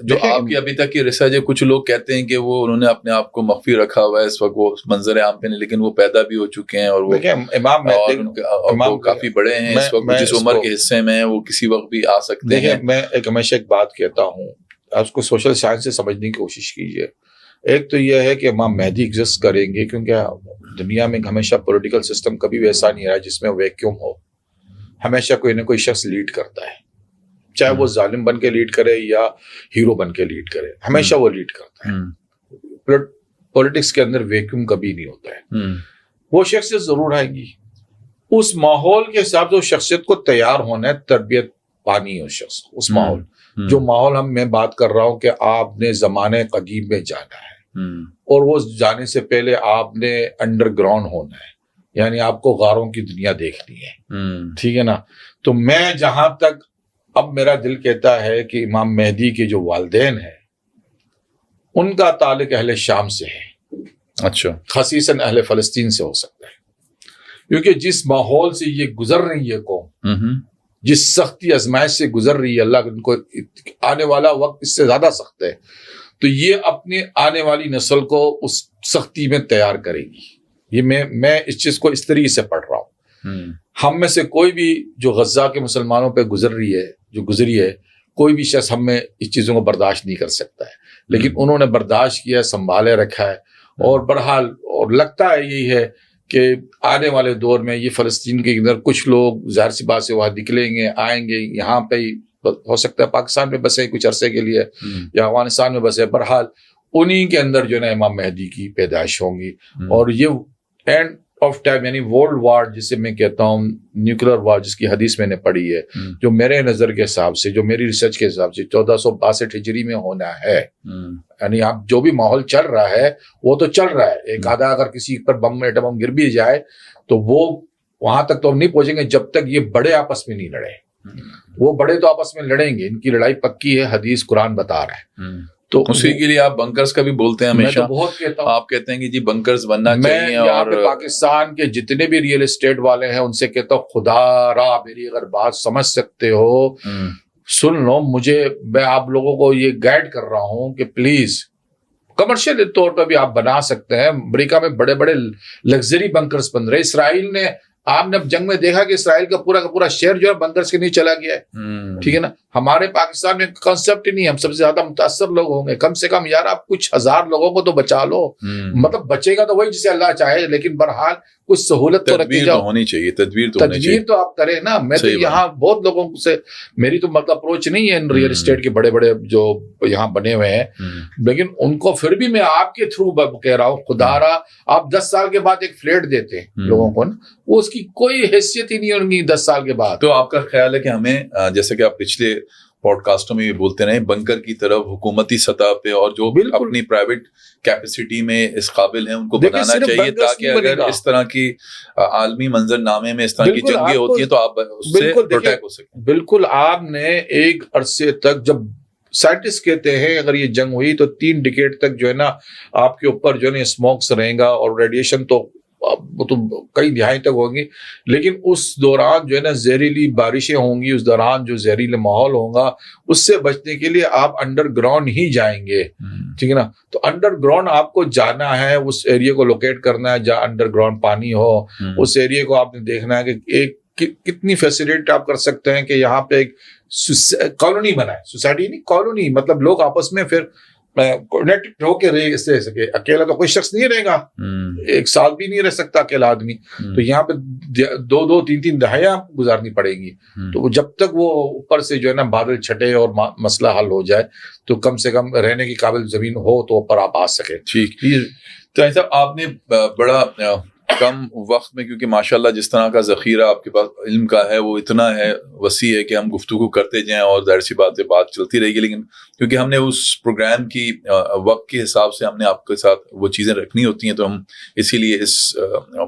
S1: جو آپ کی ابھی تک کی ریسرچ ہے. کچھ لوگ کہتے ہیں کہ وہ انہوں نے اپنے آپ کو مخفی رکھا ہوا ہے اس وقت، وہ منظر عام پہ نہیں، لیکن وہ پیدا بھی ہو چکے ہیں، اور وہ امام کافی بڑے ہیں اس وقت، جس عمر کے حصے میں وہ کسی وقت بھی آ سکتے ہیں.
S2: میں ہمیشہ ایک بات کہتا ہوں، آپ اس کو سوشل سائنس سے سمجھنے کی کوشش کیجیے. ایک تو یہ ہے کہ امام مہدی ایگزسٹ کریں گے، کیونکہ دنیا میں ہمیشہ پولیٹیکل سسٹم کبھی ویسا نہیں رہا جس میں ویکیوم ہو. ہمیشہ کوئی نہ کوئی شخص لیڈ کرتا ہے، چاہے وہ ظالم بن کے لیڈ کرے یا ہیرو بن کے لیڈ کرے، ہمیشہ وہ لیڈ کرتا ہے. پولیٹکس کے اندر ویکیوم کبھی نہیں ہوتا ہے. وہ شخصیت ضرور آئے گی، اس ماحول کے حساب سے اس شخصیت کو تیار ہونا ہے، تربیت پانی ہے اس شخص، اس ماحول جو ماحول میں بات کر رہا ہوں کہ آپ نے زمانے قدیم میں جانا ہے، اور وہ جانے سے پہلے آپ نے انڈر گراؤنڈ ہونا ہے، یعنی آپ کو غاروں کی دنیا دیکھنی ہے، ٹھیک ہے نا. تو میں جہاں تک اب میرا دل کہتا ہے کہ امام مہدی کے جو والدین ہیں ان کا تعلق اہل شام سے ہے،
S1: اچھا،
S2: خصیصاً اہل فلسطین سے ہو سکتا ہے، کیونکہ جس ماحول سے یہ گزر رہی ہے قوم، جس سختی آزمائش سے گزر رہی ہے، اللہ ان کو آنے والا وقت اس سے زیادہ سخت ہے، تو یہ اپنے آنے والی نسل کو اس سختی میں تیار کرے گی. یہ میں اس چیز کو اس طریقے سے پڑھ رہا ہوں. ہم میں سے کوئی بھی جو غزہ کے مسلمانوں پہ گزری ہے، کوئی بھی شخص ہم میں اس چیزوں کو برداشت نہیں کر سکتا ہے، لیکن انہوں نے برداشت کیا، سنبھالے رکھا ہے. اور بہرحال اور لگتا ہے یہی ہے کہ آنے والے دور میں یہ فلسطین کے اندر کچھ لوگ ظاہر سی بات سے وہاں نکلیں گے، آئیں گے، یہاں پہ ہو سکتا ہے پاکستان میں بسیں کچھ عرصے کے لیے یا افغانستان میں بسیں. بہرحال انہی کے اندر جو ہے نا امام مہدی کی پیدائش ہوں گی، اور یہ اینڈ آف ٹائم یعنی ورلڈ وار جسے میں کہتا ہوں، نیوکلر وار جس کی حدیث میں نے پڑھی ہے، جو میرے نظر کے حساب سے، جو میری ریسرچ کے حساب سے 1462 ہجری میں ہونا ہے. یعنی اب جو بھی ماحول چل رہا ہے وہ تو چل رہا ہے، ایک آدھا اگر کسی پر بم ایٹم بم گر بھی جائے تو وہ وہاں تک تو ہم نہیں پہنچیں گے جب تک یہ بڑے آپس میں نہیں لڑے. وہ بڑے تو آپس میں لڑیں گے، ان کی لڑائی پکی ہے، حدیث قرآن بتا رہا ہے. تو
S1: اسی کے لیے آپ بنکرز کا بھی بولتے ہیں ہمیشہ.
S2: میں تو بہت کہتا ہوں،
S1: آپ کہتے ہیں کہ جی بنکرز بننا چاہیے.
S2: اور پاکستان کے جتنے بھی ریئل اسٹیٹ والے ہیں ان سے کہتا ہوں، خدا را میری اگر بات سمجھ سکتے ہو سن لو. میں آپ لوگوں کو یہ گائیڈ کر رہا ہوں کہ پلیز کمرشل طور پہ بھی آپ بنا سکتے ہیں. امریکہ میں بڑے بڑے لگژری بنکرز بن رہے. اسرائیل نے، آپ نے جنگ میں دیکھا کہ اسرائیل کا پورا کا پورا شہر جو ہے بنکرز کے نیچے چلا گیا ہے، ٹھیک ہے نا. ہمارے پاکستان میں کانسیپٹ ہی نہیں، ہم سب سے زیادہ متاثر لوگ ہوں گے. کم سے کم یار آپ کچھ ہزار لوگوں کو تو بچا لو. مطلب بچے گا تو وہی جسے اللہ چاہے، لیکن بہرحال کچھ سہولت تو رکھی جاؤ.
S1: ہونی چاہیے, تدبیر تو ہونی چاہیے.
S2: تدبیر تو آپ کریں نا. میں تو یہاں بہت لوگوں سے, میری تو مطلب اپروچ نہیں ہے ریئل اسٹیٹ کے بڑے بڑے جو یہاں بنے ہوئے ہیں, لیکن ان کو پھر بھی میں آپ کے تھرو کہہ رہا ہوں, خدا را آپ 10 سال کے بعد ایک فلیٹ دیتے ہیں لوگوں کو نا, وہ اس کی کوئی حیثیت ہی نہیں ہوگی 10 سال کے بعد.
S1: تو آپ کا خیال ہے کہ ہمیں جیسے کہ آپ پچھلے پوڈ کاسٹوں میں بھی بولتے رہے, بنکر کی طرف حکومتی سطح پہ اور جو اپنی پرائیویٹ کیپیسٹی میں اس قابل ہیں ان کو بنانا چاہیے, تاکہ اگر اس طرح کی عالمی منظر نامے میں اس طرح کی جنگیں ہوتی ہیں تو آپ اس سے پروٹیکٹ ہو سکیں.
S2: بالکل. آپ نے ایک عرصے تک, جب سائنٹسٹ کہتے ہیں اگر یہ جنگ ہوئی تو 3 ڈیکیڈ تک جو ہے نا آپ کے اوپر جو ہے نا اسموکس رہیں گا, اور ریڈیشن تو وہ تو کئی دہائی تک ہوگی, لیکن اس دوران جو ہے نا زہریلی بارشیں ہوں گی, اس دوران جو زہریلا ماحول ہوگا, اس سے بچنے کے لیے آپ انڈر گراؤنڈ ہی جائیں گے. ٹھیک ہے نا. تو انڈر گراؤنڈ آپ کو جانا ہے, اس ایریا کو لوکیٹ کرنا ہے جہاں انڈر گراؤنڈ پانی ہو. اس ایریا کو آپ نے دیکھنا ہے کہ ایک کتنی فیسیلیٹ آپ کر سکتے ہیں کہ یہاں پہ ایک کالونی بنائے, سوسائٹی نہیں کالونی, مطلب لوگ آپس میں پھر کنیکٹ ہو کے رہ سکے. اکیلا تو کوئی شخص نہیں رہے گا, 1 سال بھی نہیں رہ سکتا اکیلا آدمی. تو یہاں پہ 2 3 دہائیاں گزارنی پڑے گی. تو جب تک وہ اوپر سے جو ہے نا بادل چھٹے اور مسئلہ حل ہو جائے, تو کم سے کم رہنے کی قابل زمین ہو تو اوپر آپ آ سکے.
S1: ٹھیک. تو ایسا آپ نے بڑا کم وقت میں, کیونکہ ماشاءاللہ جس طرح کا ذخیرہ آپ کے پاس علم کا ہے وہ اتنا ہے وسیع ہے کہ ہم گفتگو کرتے جائیں اور ظاہر سی بات ہے بات چلتی رہے گی, لیکن کیونکہ ہم نے اس پروگرام کی وقت کے حساب سے ہم نے آپ کے ساتھ وہ چیزیں رکھنی ہوتی ہیں, تو ہم اسی لیے اس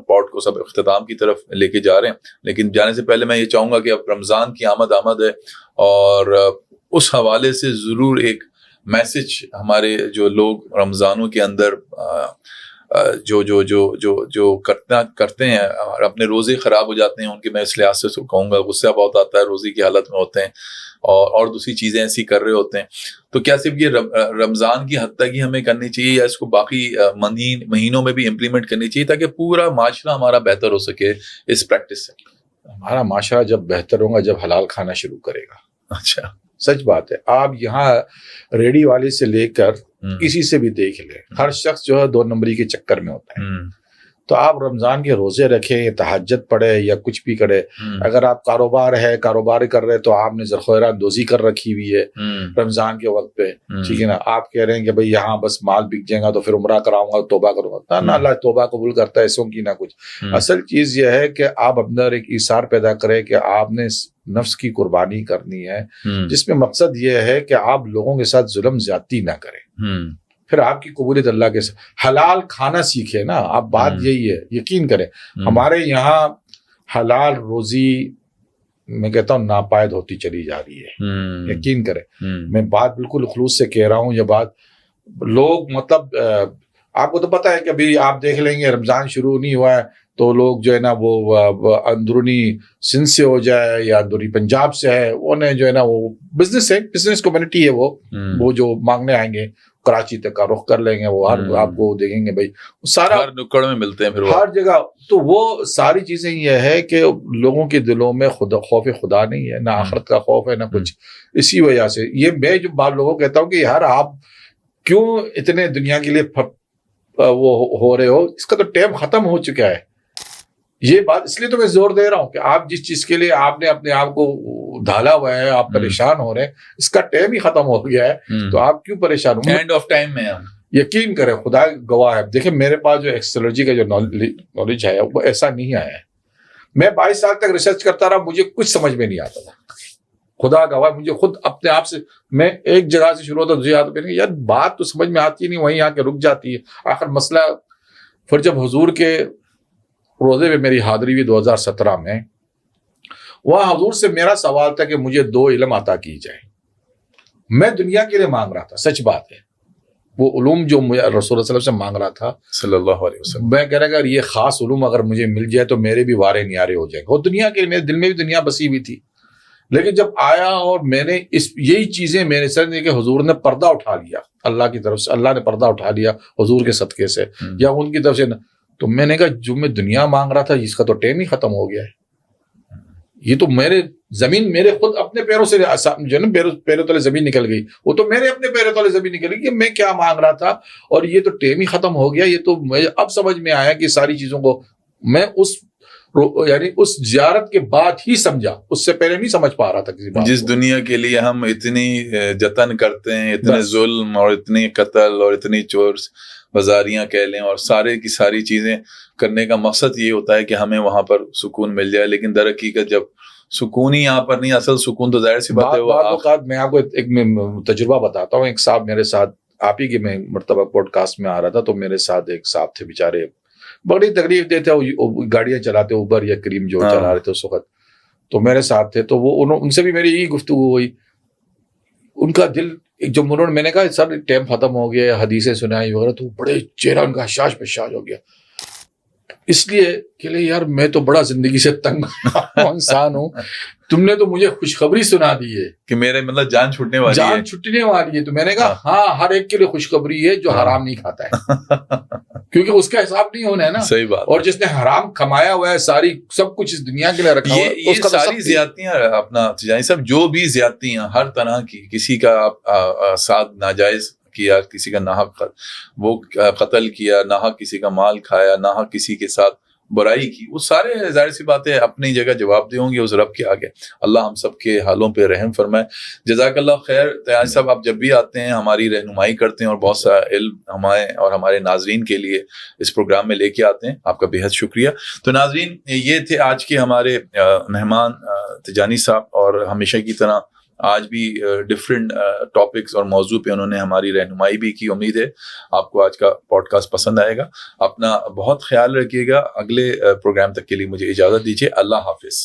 S1: پوڈ کو سب اختتام کی طرف لے کے جا رہے ہیں. لیکن جانے سے پہلے میں یہ چاہوں گا کہ اب رمضان کی آمد ہے, اور اس حوالے سے ضرور ایک میسج ہمارے جو لوگ رمضانوں کے اندر جو کرتے ہیں, اپنے روزے خراب ہو جاتے ہیں ان کے, میں اس لحاظ سے کہوں گا غصہ بہت آتا ہے, روزے کی حالت میں ہوتے ہیں اور دوسری چیزیں ایسی کر رہے ہوتے ہیں. تو کیا صرف یہ رمضان کی حد تک ہی ہمیں کرنی چاہیے, یا اس کو باقی مہینوں میں بھی امپلیمنٹ کرنی چاہیے تاکہ پورا معاشرہ ہمارا بہتر ہو سکے اس پریکٹس سے؟
S2: ہمارا معاشرہ جب بہتر ہوگا جب حلال کھانا شروع کرے گا.
S1: اچھا,
S2: سچ بات ہے. آپ یہاں ریڈی والے سے لے کر کسی سے بھی دیکھ لیں, ہر شخص جو ہے 2 نمبری کے چکر میں ہوتا ہے. تو آپ رمضان کے روزے رکھیں, تہجد پڑھے یا کچھ بھی کرے. اگر آپ کاروبار کر رہے تو آپ نے ذخیرہ اندوزی کر رکھی ہوئی ہے رمضان کے وقت پہ. ٹھیک ہے نا. آپ کہہ رہے ہیں کہ بھئی یہاں بس مال بک جائے گا تو پھر عمرہ کراؤں گا, توبہ کروں گا. نہ, اللہ توبہ قبول کرتا ہے ایسوں کی نہ کچھ. اصل چیز یہ ہے کہ آپ اندر ایک ایثار پیدا کریں کہ آپ نے نفس کی قربانی کرنی ہے, جس میں مقصد یہ ہے کہ آپ لوگوں کے ساتھ ظلم زیادتی نہ کریں. پھر آپ کی قبولیت اللہ کے ساتھ. حلال کھانا سیکھے نا آپ, بات یہی ہے. یقین کریں ہمارے یہاں حلال روزی میں کہتا ہوں ناپائد ہوتی چلی جا رہی ہے. یقین کریں, میں بات بالکل خلوص سے کہہ رہا ہوں. یہ بات لوگ مطلب آپ کو تو پتہ ہے کہ ابھی آپ دیکھ لیں گے رمضان شروع نہیں ہوا ہے تو لوگ جو ہے نا وہ اندرونی سندھ سے ہو جائے یا اندرونی پنجاب سے ہے, انہیں جو ہے نا وہ بزنس کمیونٹی ہے, وہ جو مانگنے آئیں گے کراچی تک کا رخ کر لیں گے. وہ ہر آپ کو دیکھیں گے بھائی سارا
S1: ہر نکڑ میں ملتے ہیں, پھر
S2: ہر جگہ. تو وہ ساری چیزیں یہ ہے کہ لوگوں کے دلوں میں خوف خدا نہیں ہے, نہ آخرت کا خوف ہے, نہ کچھ. اسی وجہ سے یہ میں جو بات لوگوں کو کہتا ہوں کہ یار آپ کیوں اتنے دنیا کے لیے وہ ہو رہے ہو, اس کا تو ٹائم ختم ہو چکا ہے. یہ بات اس لیے تو میں زور دے رہا ہوں کہ آپ جس چیز کے لیے آپ نے اپنے آپ کو ڈھالا ہوا ہے, آپ پریشان ہو رہے ہیں, اس کا ٹائم ہی ختم ہو گیا ہے. تو آپ کیوں پریشان ہو؟
S1: اینڈ آف ٹائم میں
S2: یقین کریں, خدا گواہ ہے. دیکھیں میرے پاس جو ایکسٹرولوجی کا جو نالج ہے وہ ایسا نہیں آیا ہے. میں 22 سال تک ریسرچ کرتا رہا, مجھے کچھ سمجھ میں نہیں آتا تھا. خدا گواہ, مجھے خود اپنے آپ سے, میں ایک جگہ سے شروع ہوتا دوسری جگہ پہ, یار بات تو سمجھ میں آتی نہیں, وہیں آ کے رک جاتی ہے. آخر مسئلہ پھر جب حضور کے روزے میں میری حاضری ہوئی 2017 میں, وہاں حضور سے میرا سوال تھا کہ مجھے 2 علم عطا کی جائے. میں دنیا کے لیے مانگ رہا تھا, سچ بات ہے. وہ علوم جو رسول اللہ صلی اللہ علیہ وسلم سے مانگ رہا تھا
S1: صلی اللہ علیہ وسلم,
S2: میں کہہ رہا کہ یہ خاص علوم اگر مجھے مل جائے تو میرے بھی وارے نیارے ہو جائیں گے. وہ دنیا کے, میرے دل میں بھی دنیا بسی ہوئی تھی. لیکن جب آیا اور میں نے یہی چیزیں میرے سر کہ حضور نے پردہ اٹھا لیا, اللہ کی طرف سے اللہ نے پردہ اٹھا لیا حضور کے صدقے سے یا ان کی طرف سے, تو میں نے کہا جو میں دنیا مانگ رہا تھا اس کا تو ٹائم ہی ختم ہو گیا ہے. یہ تو میرے زمین میرے خود اپنے پیروں سے جو ہے نا پیروں تلے زمین نکل گئی, وہ تو میرے اپنے پیروں تلے زمین نکل گئی کہ میں کیا مانگ رہا تھا, اور یہ تو ٹائم ہی ختم ہو گیا. یہ تو مجھے اب سمجھ میں آیا کہ ساری چیزوں کو میں یعنی اس زیارت کے بعد ہی سمجھا، اس سے پہلے نہیں سمجھ پا رہا تھا کسی بات
S1: جس
S2: کو.
S1: دنیا کے لیے ہم اتنی جتن کرتے ہیں، اتنے
S2: بس.
S1: ظلم اور اتنی قتل اور اتنی چور بازاریاں کہہ لیں اور سارے کی ساری چیزیں کرنے کا مقصد یہ ہوتا ہے کہ ہمیں وہاں پر سکون مل جائے، لیکن در حقیقت جب سکون ہی یہاں پر نہیں، اصل سکون تو ظاہر سی بات ہے
S2: بعض اوقات میں آپ کو ایک تجربہ بتاتا ہوں. ایک صاحب میرے ساتھ آپ ہی کے میں مرتبہ پوڈ کاسٹ میں آ رہا تھا، تو میرے ساتھ ایک صاحب تھے بیچارے، بڑی تکلیف دیتے، گاڑیاں چلاتے اوبر یا کریم جو چلا رہے تھے اس وقت، تو میرے ساتھ تھے. تو وہ ان سے بھی میری یہی گفتگو ہوئی. ان کا دل جو میں نے کہا سر ٹائم ختم ہو گیا، حدیثیں سنائی وغیرہ، تو بڑے چہرہ ان کا حشاش پشاش ہو گیا. اس لیے کہ یار میں تو بڑا زندگی سے تنگ انسان ہوں، تم نے تو مجھے خوشخبری سنا دی ہے
S1: کہ میرے مطلب جان چھوٹنے والی ہے،
S2: جان چھٹنے والی ہے. تو میں نے کہا ہاں ہر ایک کے لیے خوشخبری ہے جو حرام نہیں کھاتا ہے، کیونکہ اس کا حساب نہیں ہونا ہے نا.
S1: صحیح بات.
S2: اور جس نے حرام کمایا ہوا ہے ساری سب کچھ اس دنیا کے لیے رکھا ہوا ہے،
S1: یہ ساری زیادتیاں اپنا تجانی صاحب، جو بھی زیادتیاں ہر طرح کی، کسی کا ساتھ ناجائز کیا، کسی کا ناحق وہ قتل کیا، ناحق کسی کا مال کھایا، ناحق کسی کے ساتھ برائی کی، وہ سارے ظاہر سی باتیں اپنی جگہ جواب دے ہوں گے اس رب کے آگے. اللہ ہم سب کے حالوں پہ رحم فرمائے. جزاک اللہ خیر. تیاج صاحب آپ جب بھی آتے ہیں ہماری رہنمائی کرتے ہیں اور بہت سارا علم ہمارے اور ہمارے ناظرین کے لیے اس پروگرام میں لے کے آتے ہیں، آپ کا بے حد شکریہ. تو ناظرین یہ تھے آج کے ہمارے مہمان تجانی صاحب، اور ہمیشہ کی طرح آج بھی ڈفرینٹ ٹاپکس اور موضوع پہ انہوں نے ہماری رہنمائی بھی کی. امید ہے آپ کو آج کا پوڈ کاسٹ پسند آئے گا. اپنا بہت خیال رکھیے گا. اگلے پروگرام تک کے لیے مجھے اجازت دیجیے. اللہ حافظ.